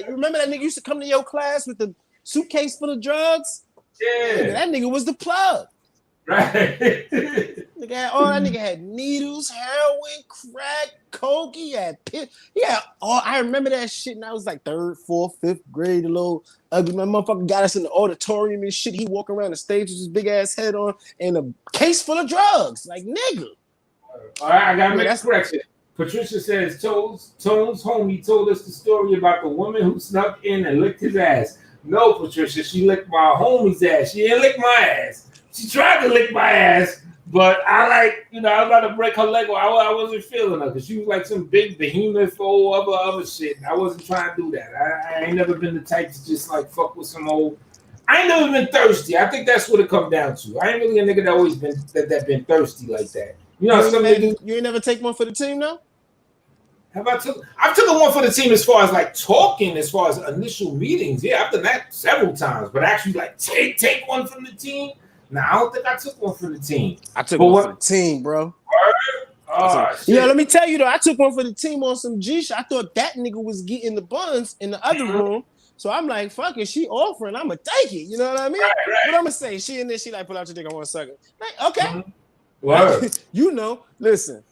S5: remember that nigga used to come to your class with the suitcase full of drugs?
S2: Yeah.
S5: That nigga was the plug.
S2: Right.
S5: That nigga had needles, heroin, crack, coke. He had pit. Yeah. I remember that shit. And I was like 3rd, 4th, 5th grade. A little ugly. My motherfucker got us in the auditorium and shit. He walking around the stage with his big ass head on and a case full of drugs. Like, nigga.
S2: All right, I gotta make a correction. Patricia says Tone's homie told us the story about the woman who snuck in and licked his ass. No, Patricia, she licked my homie's ass. She didn't lick my ass. She tried to lick my ass, but I was about to break her leg. I wasn't feeling her because she was like some big behemoth or other shit. I wasn't trying to do that. I ain't never been the type to just like fuck with some old. I ain't never been thirsty. I think that's what it come down to. I ain't really a nigga that always been that been thirsty like that. You know,
S5: you ain't never take one for the team, though?
S2: I've taken one for the team as far as like talking, as far as initial meetings. Yeah, I've done that several times, but actually like take one from the team. Nah, I don't think I took one for the team.
S5: I took one for the team, bro. Let me tell you though, I took one for the team on some G shit. I thought that nigga was getting the buns in the other room. So I'm like, fuck it, she offering, I'ma take it. You know what I mean? Right. What I'ma say? She in there, she like, pull out your dick on 1 second. Like, okay.
S2: Word.
S5: You know, listen,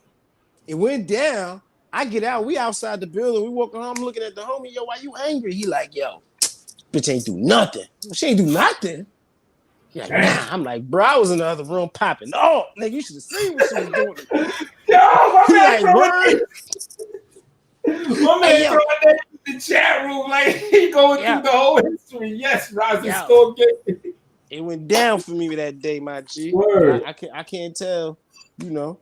S5: it went down. I get out, we outside the building, we walking home, I'm looking at the homie, yo, why you angry? He like, yo, bitch ain't do nothing. She ain't do nothing. Like, nah. I'm like, bro, I was in the other room popping. Oh, nigga, you should have seen what she was doing.
S2: Yo, my
S5: He
S2: man
S5: like, word.
S2: My man
S5: Hey, yo.
S2: throwing that in the chat room like he going
S5: Yeah.
S2: through the whole history. Yes, Roz is
S5: Yo.
S2: still getting
S5: It went down for me that day, my G.
S2: word.
S5: I can't tell, you know.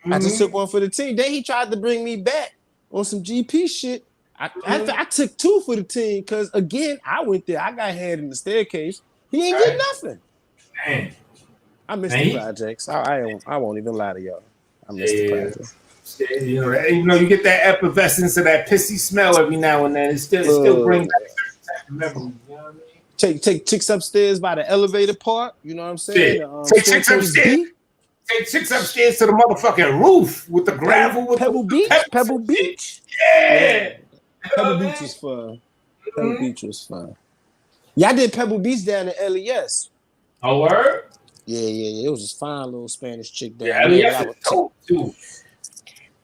S5: I just took one for the team. Then he tried to bring me back on some GP shit. I took 2 for the team because, again, I went there. I got head in the staircase. He ain't get nothing.
S2: Man.
S5: I missed the projects. I won't even lie to y'all. I missed the projects.
S2: You know, even though you get that effervescence of that pissy smell every now and then, it still brings back certain type of memories. You know what I mean?
S5: Take chicks upstairs by the elevator part. You know what I'm saying?
S2: Take chicks upstairs. Take chicks upstairs to the motherfucking roof with the gravel. With
S5: Pebble Beach. Pebble Beach.
S2: Yeah.
S5: Pebble Beach was fun. Pebble Beach was fun. Yeah, I did Pebble Beach down in LES.
S2: Oh, word?
S5: Yeah. It was this fine little Spanish chick down
S2: there. LES is dope, too.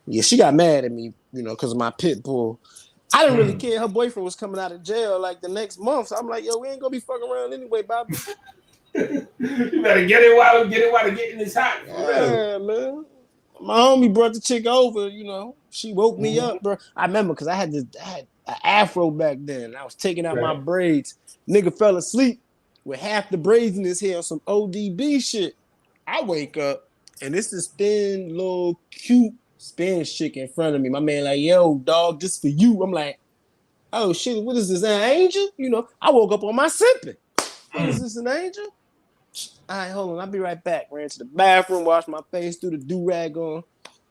S5: Yeah, she got mad at me, you know, because of my pit bull. I didn't really care. Her boyfriend was coming out of jail like the next month. So I'm like, yo, we ain't gonna be fucking around anyway, Bobby.
S2: You better get it while the getting is hot.
S5: Yeah, man. My homie brought the chick over, you know. She woke me up, bro. I remember because I had an afro back then. I was taking out my braids. Nigga fell asleep with half the braids in his hair on some ODB shit. I wake up and this is thin, little, cute Spanish chick in front of me. My man like, yo, dog, this for you. I'm like, oh shit, what is this, an angel? You know, I woke up on my sipping. What is this, an angel? All right, hold on, I'll be right back. Ran to the bathroom, washed my face, threw the do-rag on,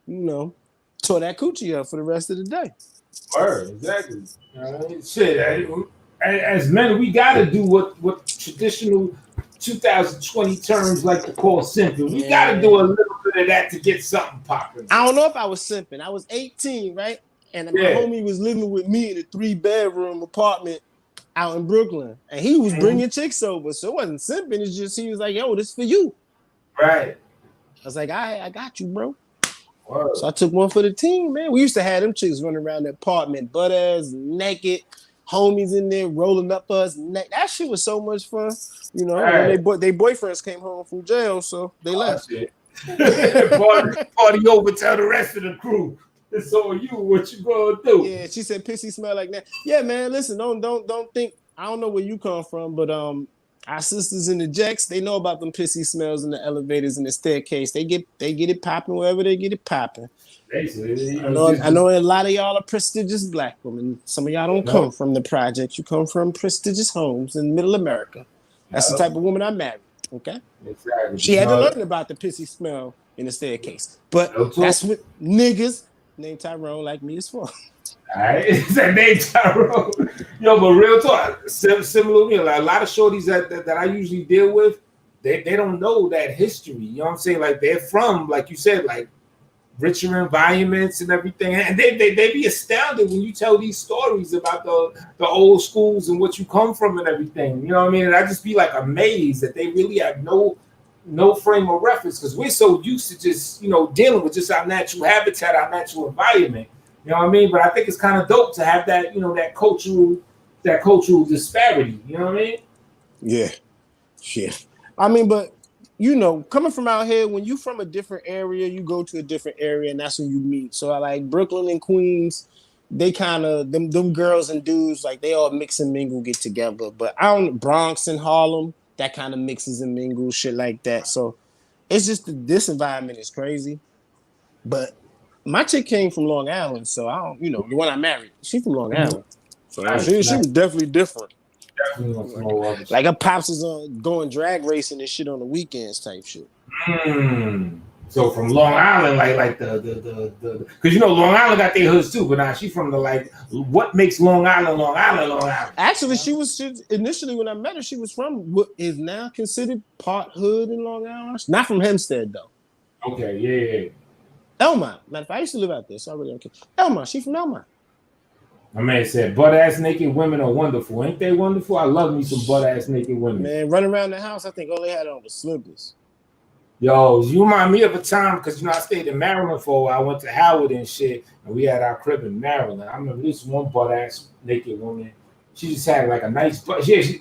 S5: you know, tore that coochie up for the rest of the day.
S2: Word, exactly. Shit, as men, we gotta do what traditional 2020 terms like to call simping. We gotta do a little bit of that to get something popping.
S5: I don't know if I was simping. I was 18, right? And my homie was living with me in a 3-bedroom apartment out in Brooklyn. And he was bringing chicks over. So it wasn't simping. It's just he was like, yo, this for you.
S2: Right.
S5: I was like, I got you, bro.
S2: Word.
S5: So I took one for the team, man. We used to have them chicks running around the apartment, butt ass, naked, homies in there rolling up us. That shit was so much fun. You know, and they boyfriends came home from jail, so they left.
S2: Party over, tell the rest of the crew. It's on you. What you gonna do?
S5: Yeah, she said pissy smell like that. Yeah, man. Listen, don't think. I don't know where you come from, but our sisters in the Jacks, they know about them pissy smells in the elevators and the staircase. They get it popping wherever they get it popping. I know a lot of y'all are prestigious black women. Some of y'all don't come from the projects. You come from prestigious homes in Middle America. That's the type of woman I married. Okay.
S2: Exactly.
S5: She had to learn about the pissy smell in the staircase. But that's what niggas named Tyrone like me is for.
S2: All right, it's that name Tyrone. Yo, but real talk, similarly, like a lot of shorties that I usually deal with, they don't know that history. You know what I'm saying? Like they're from, like you said, like richer environments and everything, and they be astounded when you tell these stories about the old schools and what you come from and everything. You know what I mean? And I just be like amazed that they really have no frame of reference because we're so used to just dealing with just our natural habitat, our natural environment. You know what I mean? But I think it's kind of dope to have that that cultural disparity. You know what I mean?
S5: Yeah. I mean, but coming from out here, when you from a different area, you go to a different area, and that's when you meet. So I like Brooklyn and Queens, they kind of them girls and dudes, like they all mix and mingle, get together. But Bronx and Harlem, that kind of mixes and mingles, shit like that. So it's just this environment is crazy. But my chick came from Long Island, so I don't, the one I married, she from Long Island. So she was definitely different. Like her pops is going drag racing and shit on the weekends type shit.
S2: So from Long Island, like the because Long Island got their hoods too, but now she's from the what makes Long Island Long Island?
S5: Actually, she initially when I met her, she was from what is now considered part hood in Long Island. Not from Hempstead though.
S2: Okay, yeah.
S5: Elmont. Matter of fact, I used to live out there, so I really don't care. Elmont, she from Elmont.
S2: My man said, butt-ass naked women are wonderful. Ain't they wonderful? I love me some butt-ass naked women.
S5: Man, running around the house, I think all they had on was slippers.
S2: Yo, you remind me of a time, because, I stayed in Maryland for a while. I went to Howard and shit, and we had our crib in Maryland. I remember this one butt-ass naked woman. She just had, like, a nice butt. Yeah, she,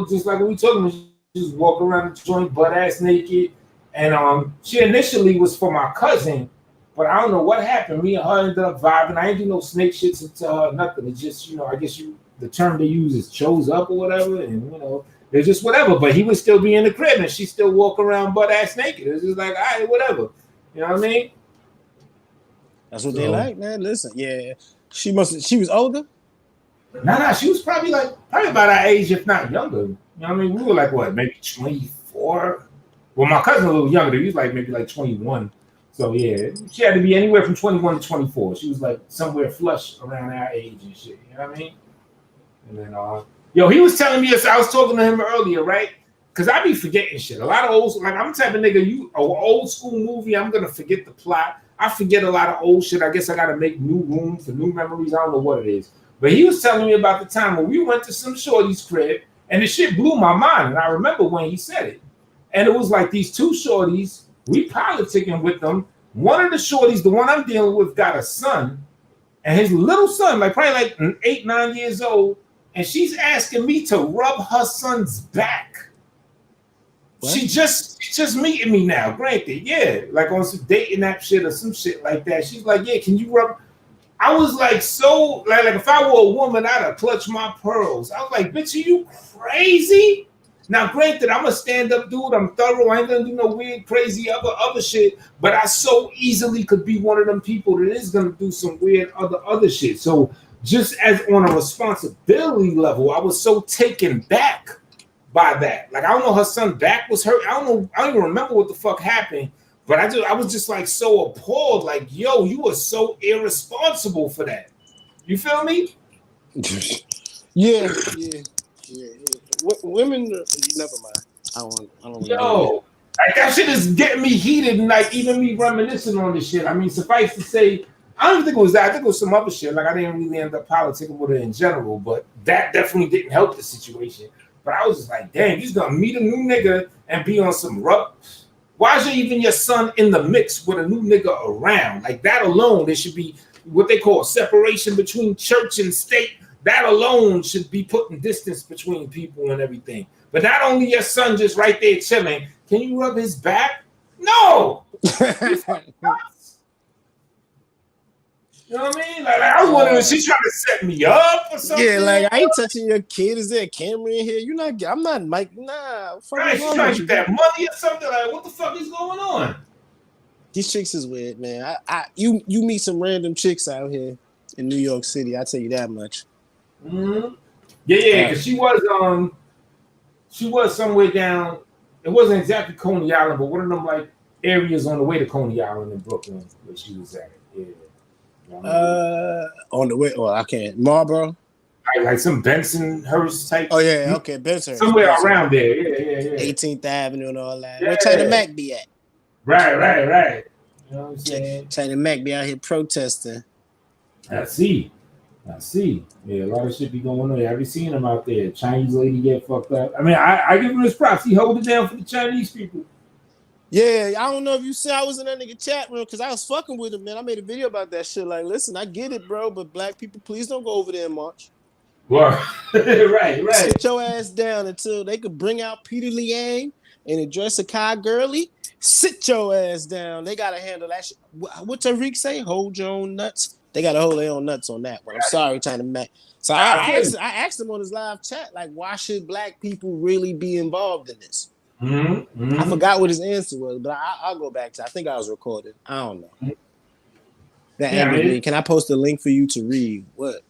S2: just like what we talking about. was walking around the joint butt ass naked. And she initially was for my cousin, but I don't know what happened. Me and her ended up vibing. I ain't do no snake shits into her, nothing. It's just, I guess the term they use is chose up or whatever, and it's just whatever. But he would still be in the crib and she still walk around butt ass naked. It's just like, all right, whatever. You know what I mean?
S5: That's what they like, man. Listen, yeah. She was older?
S2: Nah, she was probably about our age, if not younger. You know what I mean? We were like, what, maybe 24? Well, my cousin was a little younger. He was maybe 21. So, yeah, she had to be anywhere from 21 to 24. She was somewhere flush around our age and shit. You know what I mean? And then, he was telling me, I was talking to him earlier, right? Because I be forgetting shit. A lot of I'm the type of nigga, an old school movie, I'm going to forget the plot. I forget a lot of old shit. I guess I got to make new room for new memories. I don't know what it is. But he was telling me about the time when we went to some shorty's crib, and the shit blew my mind. And I remember when he said it. And it was these two shorties, we politicking with them. One of the shorties, the one I'm dealing with, got a son. And his little son, probably 8, 9 years old. And she's asking me to rub her son's back. What? She just meeting me now, granted. Yeah, on some dating app shit or some shit like that. She's like, yeah, can you rub? I was so if I were a woman, I'd have clutched my pearls. I was like, bitch, are you crazy? Now, granted, I'm a stand-up dude. I'm thorough. I ain't gonna do no weird, crazy other shit. But I so easily could be one of them people that is gonna do some weird other shit. So just as on a responsibility level, I was so taken back by that. I don't know, her son back was hurt. I don't even remember what the fuck happened. But I was just so appalled. Yo, you are so irresponsible for that. You feel me?
S5: Yeah. Women, never mind. I don't.
S2: Yo, that shit is getting me heated, and even me reminiscing on this shit. I mean, suffice to say, I don't think it was that. I think it was some other shit. I didn't really end up politicking with it in general, but that definitely didn't help the situation. But I was just damn, you're gonna meet a new nigga and be on some rough. Why is even your son in the mix with a new nigga around? That alone, there should be what they call separation between church and state. That alone should be putting distance between people and everything. But not only your son just right there chilling, can you rub his back? No! You know what I mean? I was wondering, is she trying to set me up or something?
S5: Yeah, I ain't touching your kid. Is there a camera in here? I'm not Mike. Nah.
S2: Right, she's trying to get that money or something. What the fuck is going on?
S5: These chicks is weird, man. You meet some random chicks out here in New York City. I'll tell you that much.
S2: Mm-hmm. Yeah, because she was somewhere down. It wasn't exactly Coney Island, but one of them areas on the way to Coney Island in Brooklyn where she was at. Yeah.
S5: On the way. Oh, I can't. Marlboro.
S2: Like some Bensonhurst type.
S5: Oh yeah, okay, Bensonhurst.
S2: Somewhere around there. Yeah.
S5: 18th Avenue and all that.
S2: Yeah.
S5: Where China Mac be at?
S2: Right. You know what I'm saying?
S5: China Mac be out here protesting.
S2: I see. Yeah, a lot of shit be going on. Have you seen him out there? Chinese lady get fucked up. I mean, I give him his props. He hold it down for the Chinese people.
S5: Yeah, I don't know if you see I was in that nigga chat room because I was fucking with him, man. I made a video about that shit. Listen, I get it, bro, but black people, please don't go over there and march.
S2: Well, right.
S5: Sit your ass down until they could bring out Peter Liang and address Akai Gurley. Sit your ass down. They gotta handle that shit. What Tariq say? Hold your own nuts. They gotta hold their own nuts on that one. I'm sorry, China Mac. So I asked him on his live chat, why should black people really be involved in this?
S2: Mm-hmm.
S5: I forgot what his answer was, but I'll go back to it. I think I was recording. I don't know. That angered me. Can I post a link for you to read? What?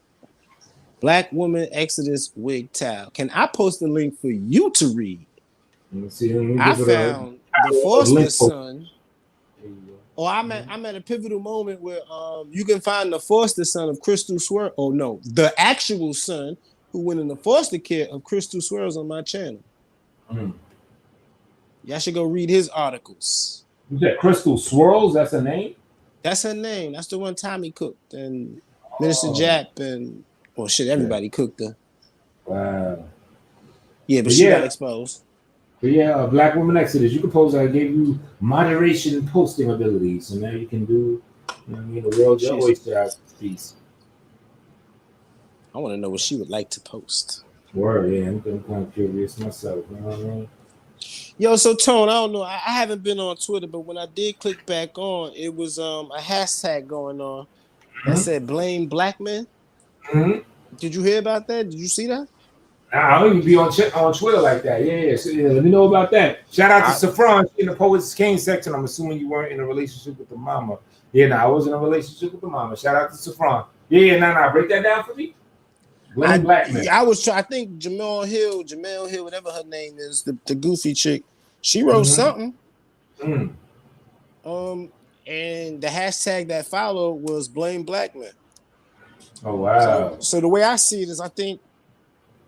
S5: Black woman Exodus wig towel. Can I post a link for you to read? I found the foster son. Oh, I'm at a pivotal moment where you can find the foster son of Crystal Swirl. Oh no, the actual son who went in the foster care of Crystal Swirls on my channel. Y'all should go read his articles.
S2: You said Crystal Swirls? That's her name?
S5: That's her name. That's the one Tommy cooked and Minister Jap and everybody cooked her.
S2: Wow.
S5: Yeah, but she got exposed.
S2: But yeah, Black Woman Exodus. You can post. I gave you moderation posting abilities, so now you can do. The world's your oyster piece.
S5: I want to know what she would like to post.
S2: Word, yeah, I'm kind of curious myself. You know what I mean?
S5: Yo, so Tone, I don't know. I haven't been on Twitter, but when I did click back on, it was a hashtag going on that said blame black men.
S2: Mm-hmm.
S5: Did you hear about that? Did you see that?
S2: I don't even be on Twitter like that. Yeah. So, yeah, let me know about that. Shout out to
S5: I,
S2: Saffron in the Poets King section. I'm assuming you weren't in a relationship with the mama. Yeah, I was in a relationship with the mama. Shout out to Saffron. Yeah, break that down for me. Blame black men.
S5: I was trying. I think Jamel Hill, whatever her name is, the goofy chick. She wrote something.
S2: Mm.
S5: And the hashtag that followed was blame black men.
S2: Oh wow.
S5: So the way I see it is, I think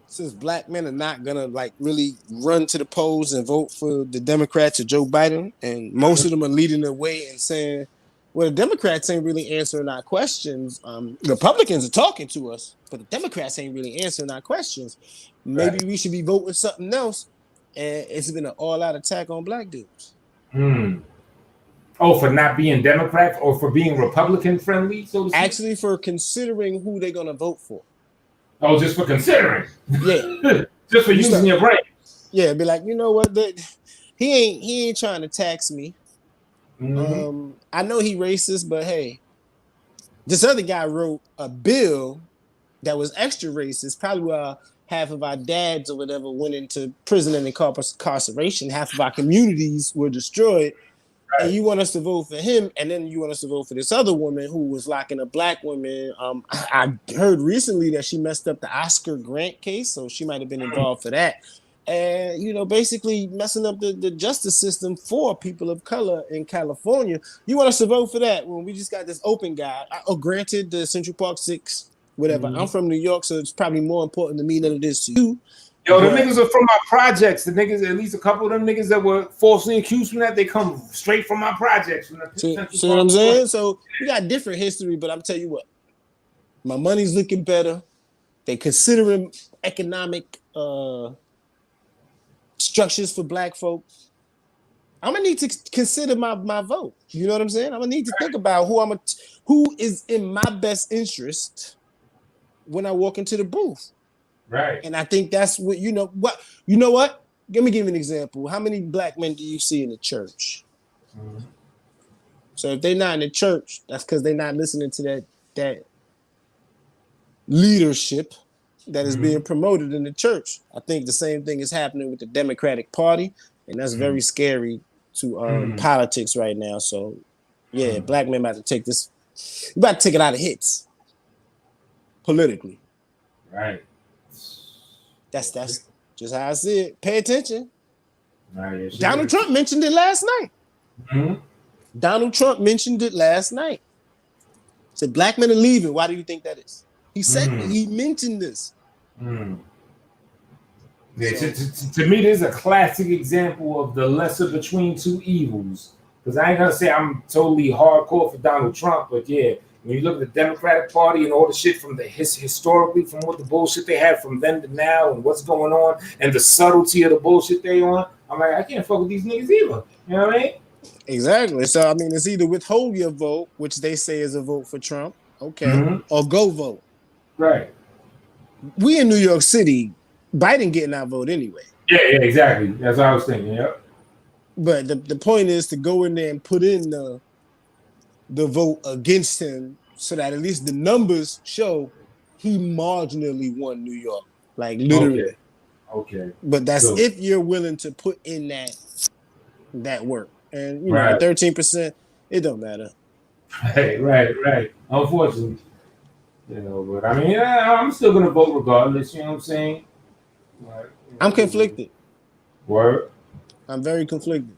S5: since black men are not gonna like really run to the polls and vote for the Democrats or Joe Biden, and most of them are leading the way and saying, well, the Democrats ain't really answering our questions. Republicans are talking to us, but the Democrats ain't really answering our questions. Maybe we should be voting something else. And it's been an all-out attack on black dudes.
S2: Oh, for not being Democrat or for being Republican friendly, so to speak?
S5: Actually, for considering who they're gonna vote for.
S2: Oh, just for considering.
S5: Yeah.
S2: Just for using your brain.
S5: Yeah, be like, you know what? He ain't trying to tax me. I know he racist, but hey, this other guy wrote a bill that was extra racist. Probably why half of our dads or whatever went into prison and incarceration. Half of our communities were destroyed. Right. And you want us to vote for him, and then you want us to vote for this other woman who was locking up black women. I heard recently that she messed up the Oscar Grant case, so she might have been involved for that. And, you know, basically messing up the justice system for people of color in California. You want us to vote for that when we just got this open guy. Granted, the Central Park 6, whatever. I'm from New York, so it's probably more important to me than it is to you.
S2: Yo, the niggas are from my projects. The niggas, at least a couple of them niggas that were falsely accused from that, they come straight from my projects.
S5: See what I'm saying? So we got different history, but I'm telling you what, my money's looking better. They considering economic structures for black folks. I'm gonna need to consider my vote. You know what I'm saying? I'm gonna need to think about who is in my best interest when I walk into the booth.
S2: Right.
S5: And I think that's what you know what? Let me give you an example. How many black men do you see in the church? So if they're not in the church, that's because they're not listening to that leadership that is being promoted in the church. I think the same thing is happening with the Democratic Party, and that's very scary to politics right now. So yeah, black men about to take this. You about to take it out of hits politically.
S2: Right.
S5: That's just how I see it. Pay attention.
S2: Right,
S5: Donald Trump mentioned it last night. Donald Trump mentioned it last night. Said black men are leaving. Why do you think that is? He said he mentioned this.
S2: Yeah, to me, this is a classic example of the lesser between two evils. Because I ain't gonna say I'm totally hardcore for Donald Trump, but yeah, when you look at the Democratic Party and all the shit from historically, from what the bullshit they had from then to now, and what's going on, and the subtlety of the bullshit they on, I'm like, I can't fuck with these niggas either. You know what I mean?
S5: Exactly. So I mean, it's either withhold your vote, which they say is a vote for Trump, okay, or go vote.
S2: Right.
S5: We in New York City, Biden getting our vote anyway.
S2: Yeah, exactly. That's what I was thinking. Yep.
S5: But the point is to go in there and put in the vote against him so that at least the numbers show he marginally won New York, like literally.
S2: Okay.
S5: But that's if you're willing to put in that work, and you know, 13%, it don't matter.
S2: Right. Unfortunately, you know, but I mean, I'm still gonna vote regardless. You know what I'm saying? Right.
S5: I'm conflicted.
S2: Word.
S5: I'm very conflicted.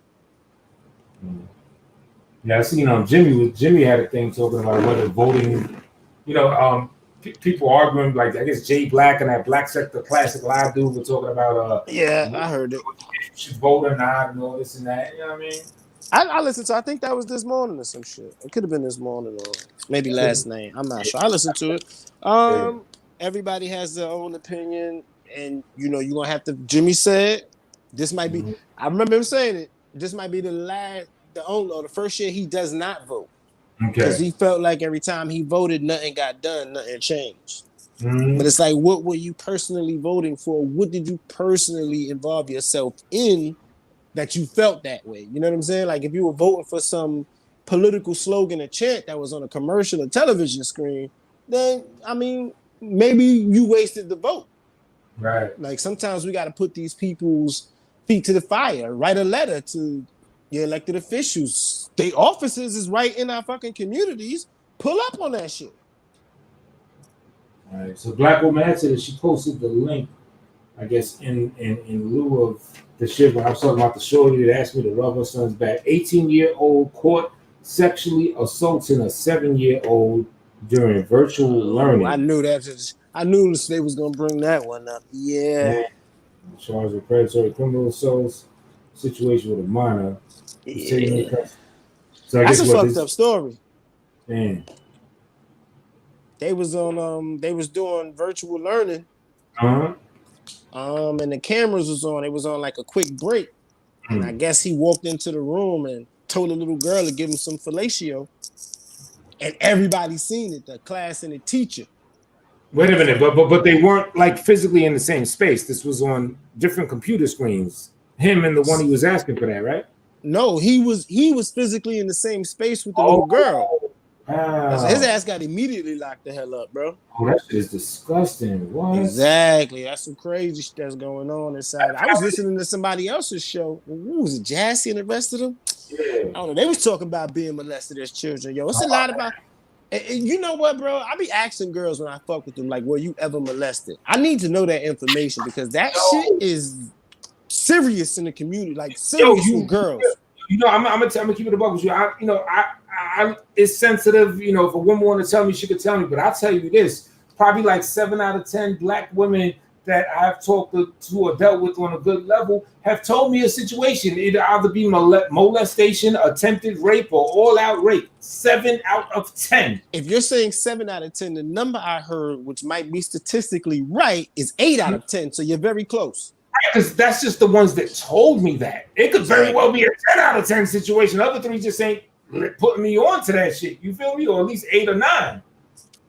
S2: Yeah, I seen Jimmy had a thing talking about whether voting, you know, people arguing, like I guess Jay Black and that Black Sector Classic Live dude were talking about
S5: I heard it.
S2: If you should vote or not and all this and that. You know what I mean?
S5: I listened to I think that was this morning or some shit. It could have been this morning or maybe last night. I'm not sure. I listened to it. Everybody has their own opinion, and you know, you're gonna have to Jimmy said this might be I remember him saying it, this might be the first year he does not vote. Because he felt like every time he voted, nothing got done, nothing changed. But it's like, what were you personally voting for? What did you personally involve yourself in that you felt that way. You know what I'm saying? Like if you were voting for some political slogan or chant that was on a commercial or television screen, then I mean, maybe you wasted the vote.
S2: Right.
S5: Like sometimes we got to put these people's feet to the fire, write a letter to your elected officials. State offices is right in our fucking communities. Pull up on that shit.
S2: All right. So Black woman answered that she posted the link, I guess, in lieu of the shit when I was talking about the shorty that asked me to rub her son's back. 18-year-old caught sexually assaulting a 7-year-old during virtual learning.
S5: I knew that. I knew they was gonna bring that one up. Yeah.
S2: Charged with predatory criminal assault situation with a minor.
S5: Yeah.
S2: So I
S5: That's
S2: guess
S5: a fucked up story.
S2: Man.
S5: They was on they was doing virtual learning.
S2: Uh-huh.
S5: And the cameras was on. It was on like a quick break. And I guess he walked into the room and told a little girl to give him some fellatio. And everybody seen it, the class and the teacher.
S2: Wait a minute, but they weren't like physically in the same space. This was on different computer screens. Him and the one he was asking for that, right?
S5: No, he was physically in the same space with the little girl. So his ass got immediately locked the hell up, bro.
S2: Oh, that shit is disgusting. What?
S5: Exactly. That's some crazy shit that's going on inside. I was listening to somebody else's show. Who was it, Jassy and the rest of them?
S2: Yeah.
S5: I don't know. They was talking about being molested as children. Yo, it's a lot about. And you know what, bro? I be asking girls when I fuck with them, like, were you ever molested? I need to know that information because that shit is serious in the community, like serious with girls.
S2: You know, I'm gonna keep it a buck with you. I it's sensitive. You know, if a woman want to tell me, she could tell me. But I'll tell you this: probably like 7 out of 10 Black women that I've talked to or dealt with on a good level have told me a situation. It'll either be molestation, attempted rape, or all-out rape. 7 out of 10.
S5: If you're saying 7 out of 10, the number I heard, which might be statistically right, is 8 out of 10. So you're very close.
S2: Because that's just the ones that told me that. It could very well be a 10 out of 10 situation. The other 3 just ain't putting me on to that shit. You feel me? Or at least 8 or 9.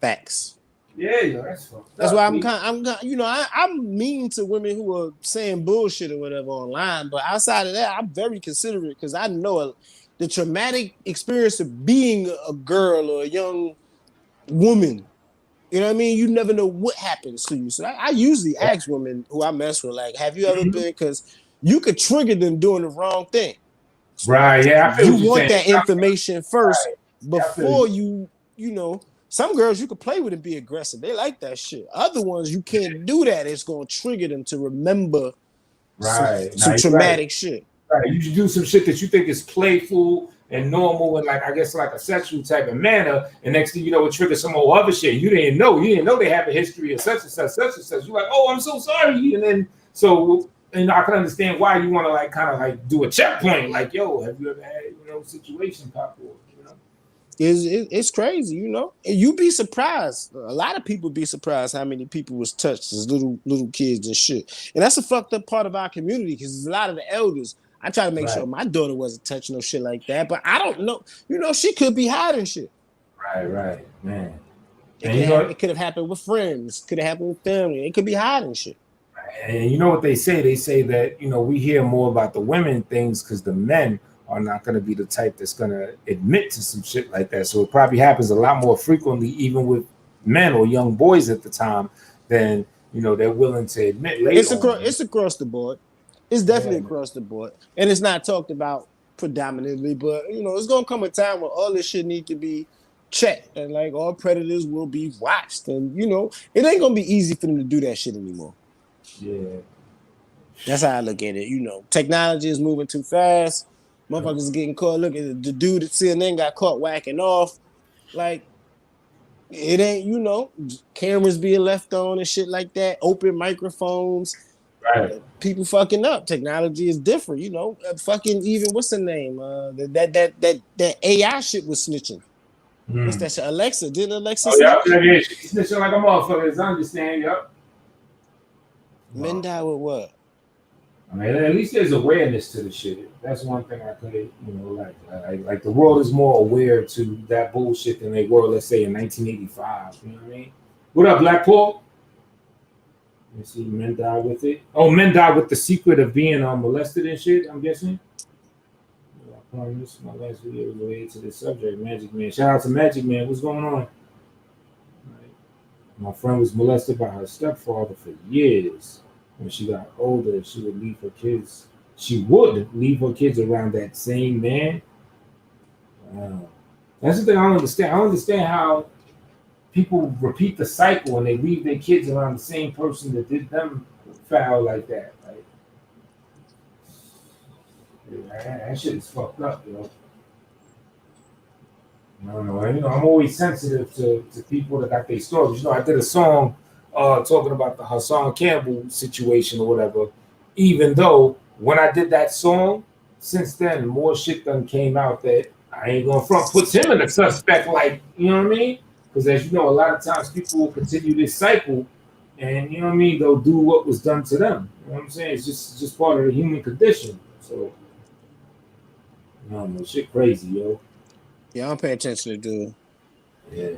S5: Facts.
S2: Yeah, yo, that's fucked
S5: That's
S2: up,
S5: why I'm mean to women who are saying bullshit or whatever online. But outside of that, I'm very considerate because I know the traumatic experience of being a girl or a young woman. You know what I mean? You never know what happens to you. So I usually ask women who I mess with, like, have you ever been? Because you could trigger them doing the wrong thing.
S2: Right, yeah. I feel
S5: you want that information first before you know. Some girls you could play with and be aggressive. They like that shit. Other ones you can't do that. It's going to trigger them to remember some traumatic shit.
S2: Right. You should do some shit that you think is playful and normal and like I guess like a sexual type of manner. And next thing you know, it triggers some whole other shit. You didn't know they have a history of such and such, such and such. You're like, oh, I'm so sorry. And then and I can understand why you want to like kind of like do a checkpoint. Like, yo, have you ever had situation pop up?
S5: It's crazy, you know. And you be surprised. A lot of people be surprised how many people was touched as little kids and shit. And that's a fucked up part of our community because there's a lot of the elders. I try to make sure my daughter wasn't touching no shit like that, but I don't know. You know, she could be hiding shit.
S2: Right, man.
S5: It could have happened with friends. Could have happened with family. It could be hiding shit.
S2: And you know what they say? They say that we hear more about the women things because the men are not going to be the type that's going to admit to some shit like that. So it probably happens a lot more frequently, even with men or young boys at the time, than they're willing to admit later.
S5: It's across the board. It's definitely across the board, and it's not talked about predominantly. But it's gonna come a time where all this shit need to be checked, and like all predators will be watched, and it ain't gonna be easy for them to do that shit anymore.
S2: Yeah,
S5: that's how I look at it. Technology is moving too fast. Motherfuckers are getting caught. Look at the dude at CNN got caught whacking off. Like, it ain't, cameras being left on and shit like that. Open microphones.
S2: Right.
S5: People fucking up. Technology is different, fucking even, what's the name? That AI shit was snitching. What's that shit? Alexa. Didn't Alexa
S2: snitch? Yeah. She's snitching like a motherfucker. I understand, yep.
S5: Men die with what?
S2: I mean, at least there's awareness to the shit. That's one thing I could, like the world is more aware to that bullshit than they were, let's say, in 1985. You know what I mean? What up, Black Paul? You see, men die with it. Oh, men die with the secret of being molested and shit. I'm guessing. I promise my last video was related to this subject, Magic Man. Shout out to Magic Man. What's going on? Right. My friend was molested by her stepfather for years. When she got older, she would leave her kids. She would leave her kids around that same man. Wow. That's the thing I don't understand. I don't understand how people repeat the cycle and they leave their kids around the same person that did them foul like that. Like, yeah, that shit is fucked up, you know. I don't know. You know, I'm always sensitive to people that got their stories. You know, I did a song talking about the Hassan Campbell situation or whatever. Even though when I did that song, since then more shit done came out that I ain't gonna front puts him in a suspect, like, you know what I mean? Because as you know, a lot of times people will continue this cycle, and you know what I mean. They'll do what was done to them. You know what I'm saying? It's just part of the human condition. So, I don't know, shit crazy, yo.
S5: Yeah, I don't pay attention to dude.
S2: Yeah,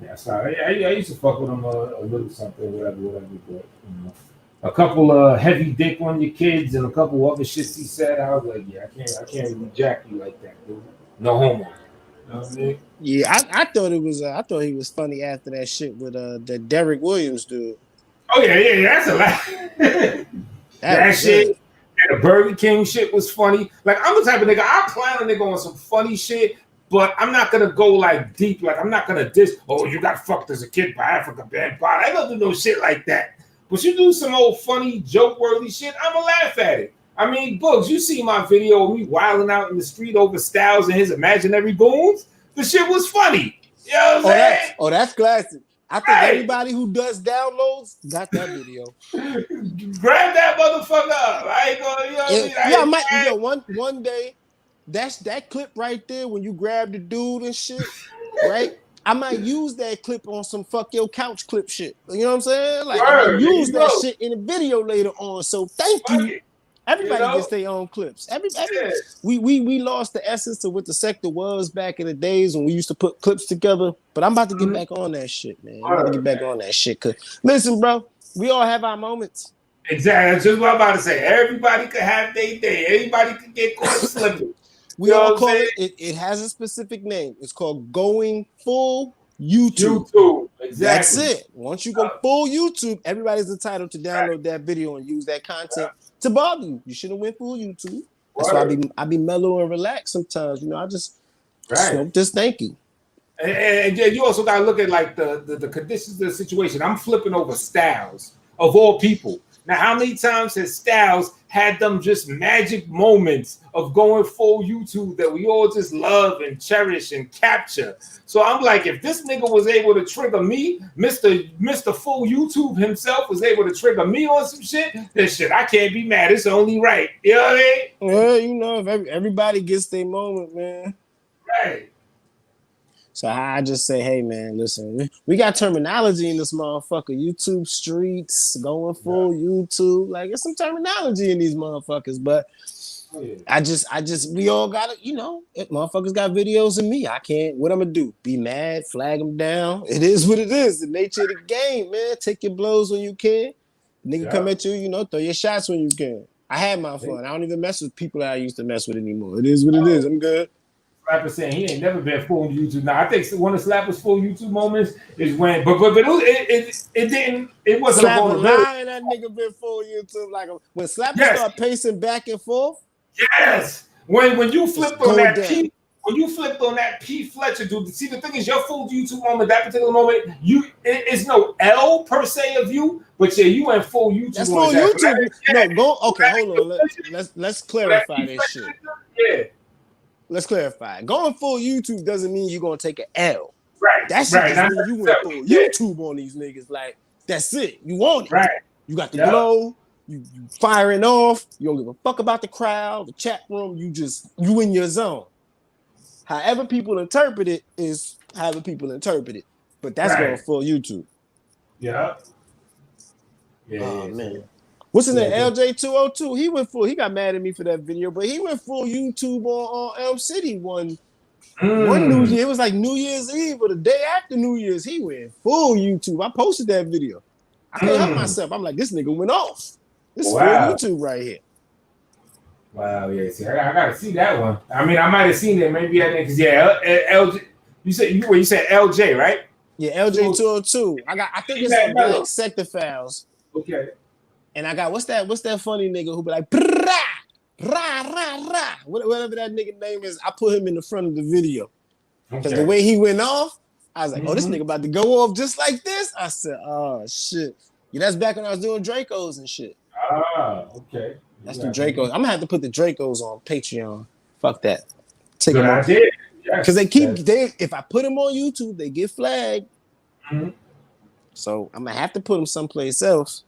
S2: yeah. Sorry, I used to fuck with him a little something, whatever. But you know, a couple of heavy dick on your kids and a couple other shits he said. I was like, yeah, I can't really jack you like that, dude. No homo. You know what I mean?
S5: Yeah, I thought it was. I thought he was funny after that shit with the Derek Williams dude.
S2: Oh yeah, that's a lot. that shit. Good. And the Burger King shit was funny. Like, I'm the type of nigga, I plan on nigga on some funny shit, but I'm not gonna go like deep. Like, I'm not gonna diss. Oh, you got fucked as a kid by Africa bad body. I don't do no shit like that. But you do some old funny joke worthy shit, I'ma laugh at it. I mean, Books, you see my video of me wilding out in the street over Styles and his imaginary goons? The shit was funny. You know what I'm saying?
S5: That's classic. I think everybody who does downloads got that video.
S2: Grab that motherfucker up. I ain't gonna, you know what I mean?
S5: One day, that's that clip right there when you grab the dude and shit, right? I might use that clip on some fuck your couch clip shit. You know what I'm saying? Like, I might use that shit in a video later on. So thank you. Everybody gets their own clips. We lost the essence of what the sector was back in the days when we used to put clips together. But I'm about to get back on that shit, man. I'm about to get back on that shit. Cause listen, bro, we all have our moments.
S2: Exactly. That's just what I'm about to say. Everybody could have their day. Everybody could get caught slipping.
S5: We all call it. It has a specific name. It's called going full YouTube.
S2: Exactly.
S5: That's it. Once you go full YouTube, everybody's entitled to download that video and use that content to bother you. You shouldn't went full YouTube. That's why I be mellow and relaxed sometimes. You know, I just thank you.
S2: And you also gotta look at like the conditions of the situation. I'm flipping over Styles of all people. Now, how many times has Styles had them just magic moments of going full YouTube that we all just love and cherish and capture? So I'm like, if this nigga was able to trigger me, Mr. Full YouTube himself was able to trigger me on some shit, this shit, I can't be mad. It's only right. You know what I mean?
S5: Well, you know, if everybody gets their moment, man.
S2: Right.
S5: So I just say, hey, man, listen, we got terminology in this motherfucker. YouTube streets, going full YouTube. Like, there's some terminology in these motherfuckers. But we all got to, you know, motherfuckers got videos of me. I can't, what I'm going to do? Be mad, flag them down. It is what it is. The nature of the game, man. Take your blows when you can. Nigga come at you, you know, throw your shots when you can. I had my fun. I don't even mess with people that I used to mess with anymore. It is what it is. I'm good.
S2: Slapper saying he ain't never been full YouTube. Now I think one of Slapper's full YouTube moments is when, but it wasn't
S5: Slapper lying. That nigga been full YouTube like when Slapper started pacing back and forth.
S2: Yes, when you flipped on that P, when you flipped on that P Fletcher dude. See, the thing is, your full YouTube moment, that particular moment, it's no L per se of you, but yeah, you went full YouTube.
S5: That's full YouTube. Hold on. Let's clarify this shit.
S2: Yeah.
S5: Let's clarify. Going full YouTube doesn't mean you're gonna take an L.
S2: Right.
S5: That shit just means you went full YouTube on these niggas. Like, that's it. You want it.
S2: Right.
S5: You got the glow. You firing off. You don't give a fuck about the crowd, the chat room. You in your zone. However people interpret it is however people interpret it. But that's going full YouTube.
S2: Yeah.
S5: Oh man. What's his name? LJ202. He went full. He got mad at me for that video, but he went full YouTube on Elm City one New Year. It was like New Year's Eve or the day after New Year's. He went full YouTube. I posted that video. I can't help myself. I'm like, this nigga went off. This is
S1: Wow.
S5: real YouTube right here.
S1: Wow, yeah. See, I gotta see that one. I mean, I might have seen it. Maybe I didn't. Cause yeah, LJ. You said LJ, right?
S5: Yeah, LJ 202. I think it's on Black Sector Files.
S1: Okay.
S5: And I got what's that funny nigga who be like rah, rah, rah, rah. Whatever that nigga name is, I put him in the front of the video. Because the way he went off, I was like, oh, this nigga about to go off just like this. I said, oh shit. Yeah, that's back when I was doing Dracos and shit.
S1: Ah, okay.
S5: That's the Dracos. I'm gonna have to put the Dracos on Patreon. Fuck that. Take
S1: Good
S5: them off.
S1: idea.
S5: Because if I put them on YouTube, they get flagged.
S1: Mm-hmm.
S5: So I'm gonna have to put them someplace else.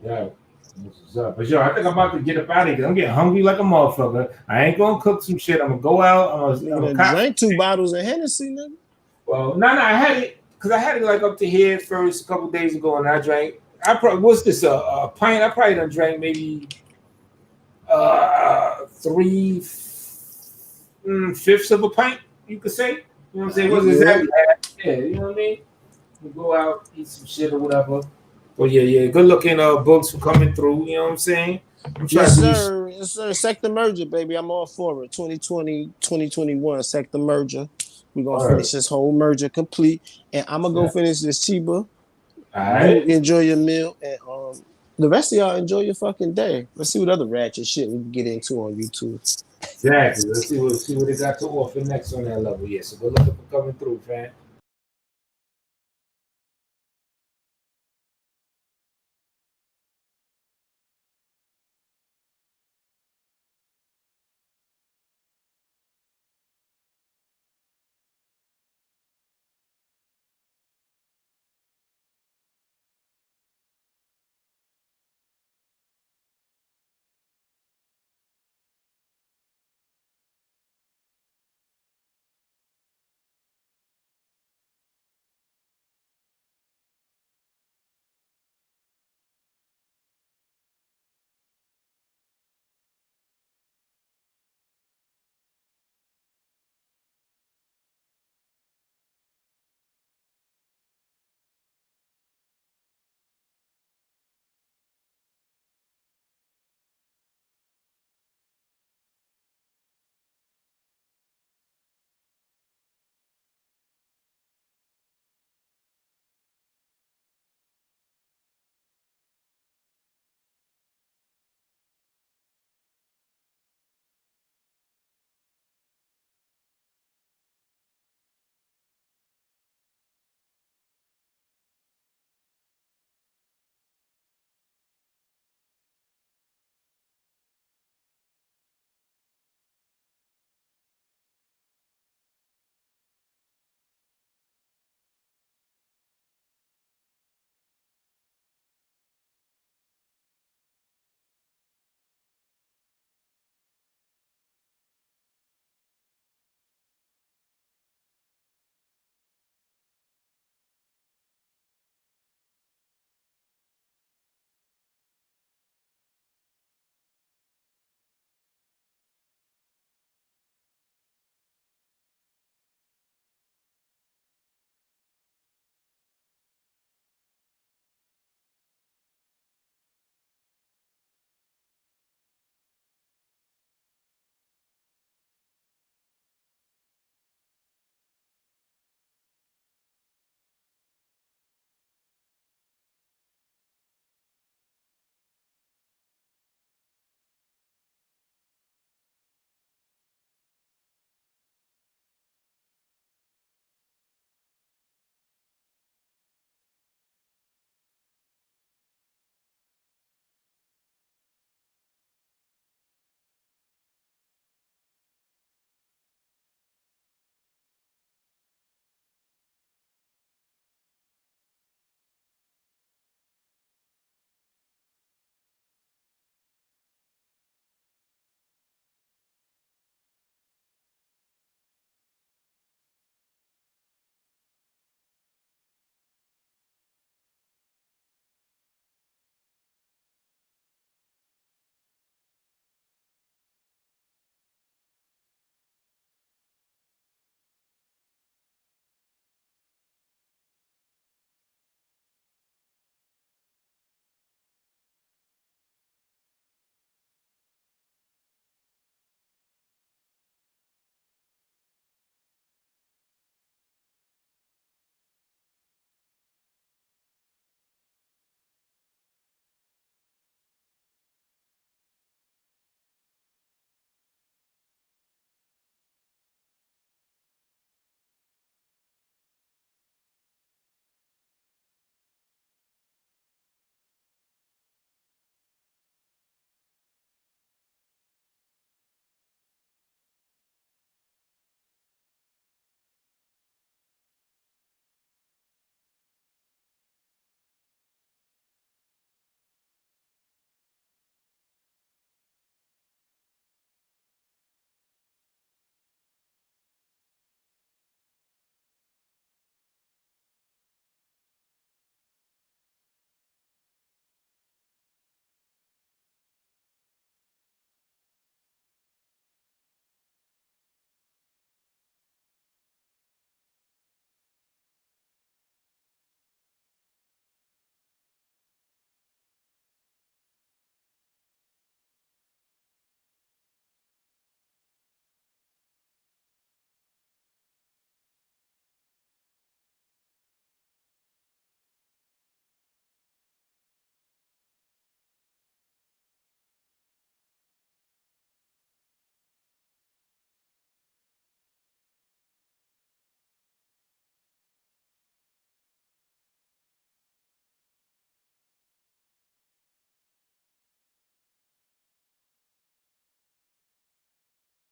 S1: Yeah. What's up? But yo, I think I'm about to get up out of here. I'm getting hungry like a motherfucker. I ain't gonna cook some shit. I'm gonna go out. I'm gonna
S5: drank 2 bottles of Hennessy, nigga.
S1: Well, no, I had it because I had it like up to here first a couple days ago, and I drank. What's this? A pint? I probably done drank maybe 3/5 of a pint. You could say. You know what I'm saying? It wasn't exactly that. Yeah, you know what I mean. We go out, eat some shit or whatever. But yeah. Good looking books for coming through. You know what I'm saying?
S5: Yes, sir. Yes, sir. Sector merger, baby. I'm all for it. 2020, 2021, sector merger. We're gonna finish this whole merger complete. And I'm gonna go finish this Chiba.
S1: All right.
S5: You enjoy your meal. And the rest of y'all enjoy your fucking day. Let's see what other ratchet shit we can get into on YouTube.
S1: Exactly. Let's see what they got to offer next on that level. Yeah, so good luck for coming through, fam.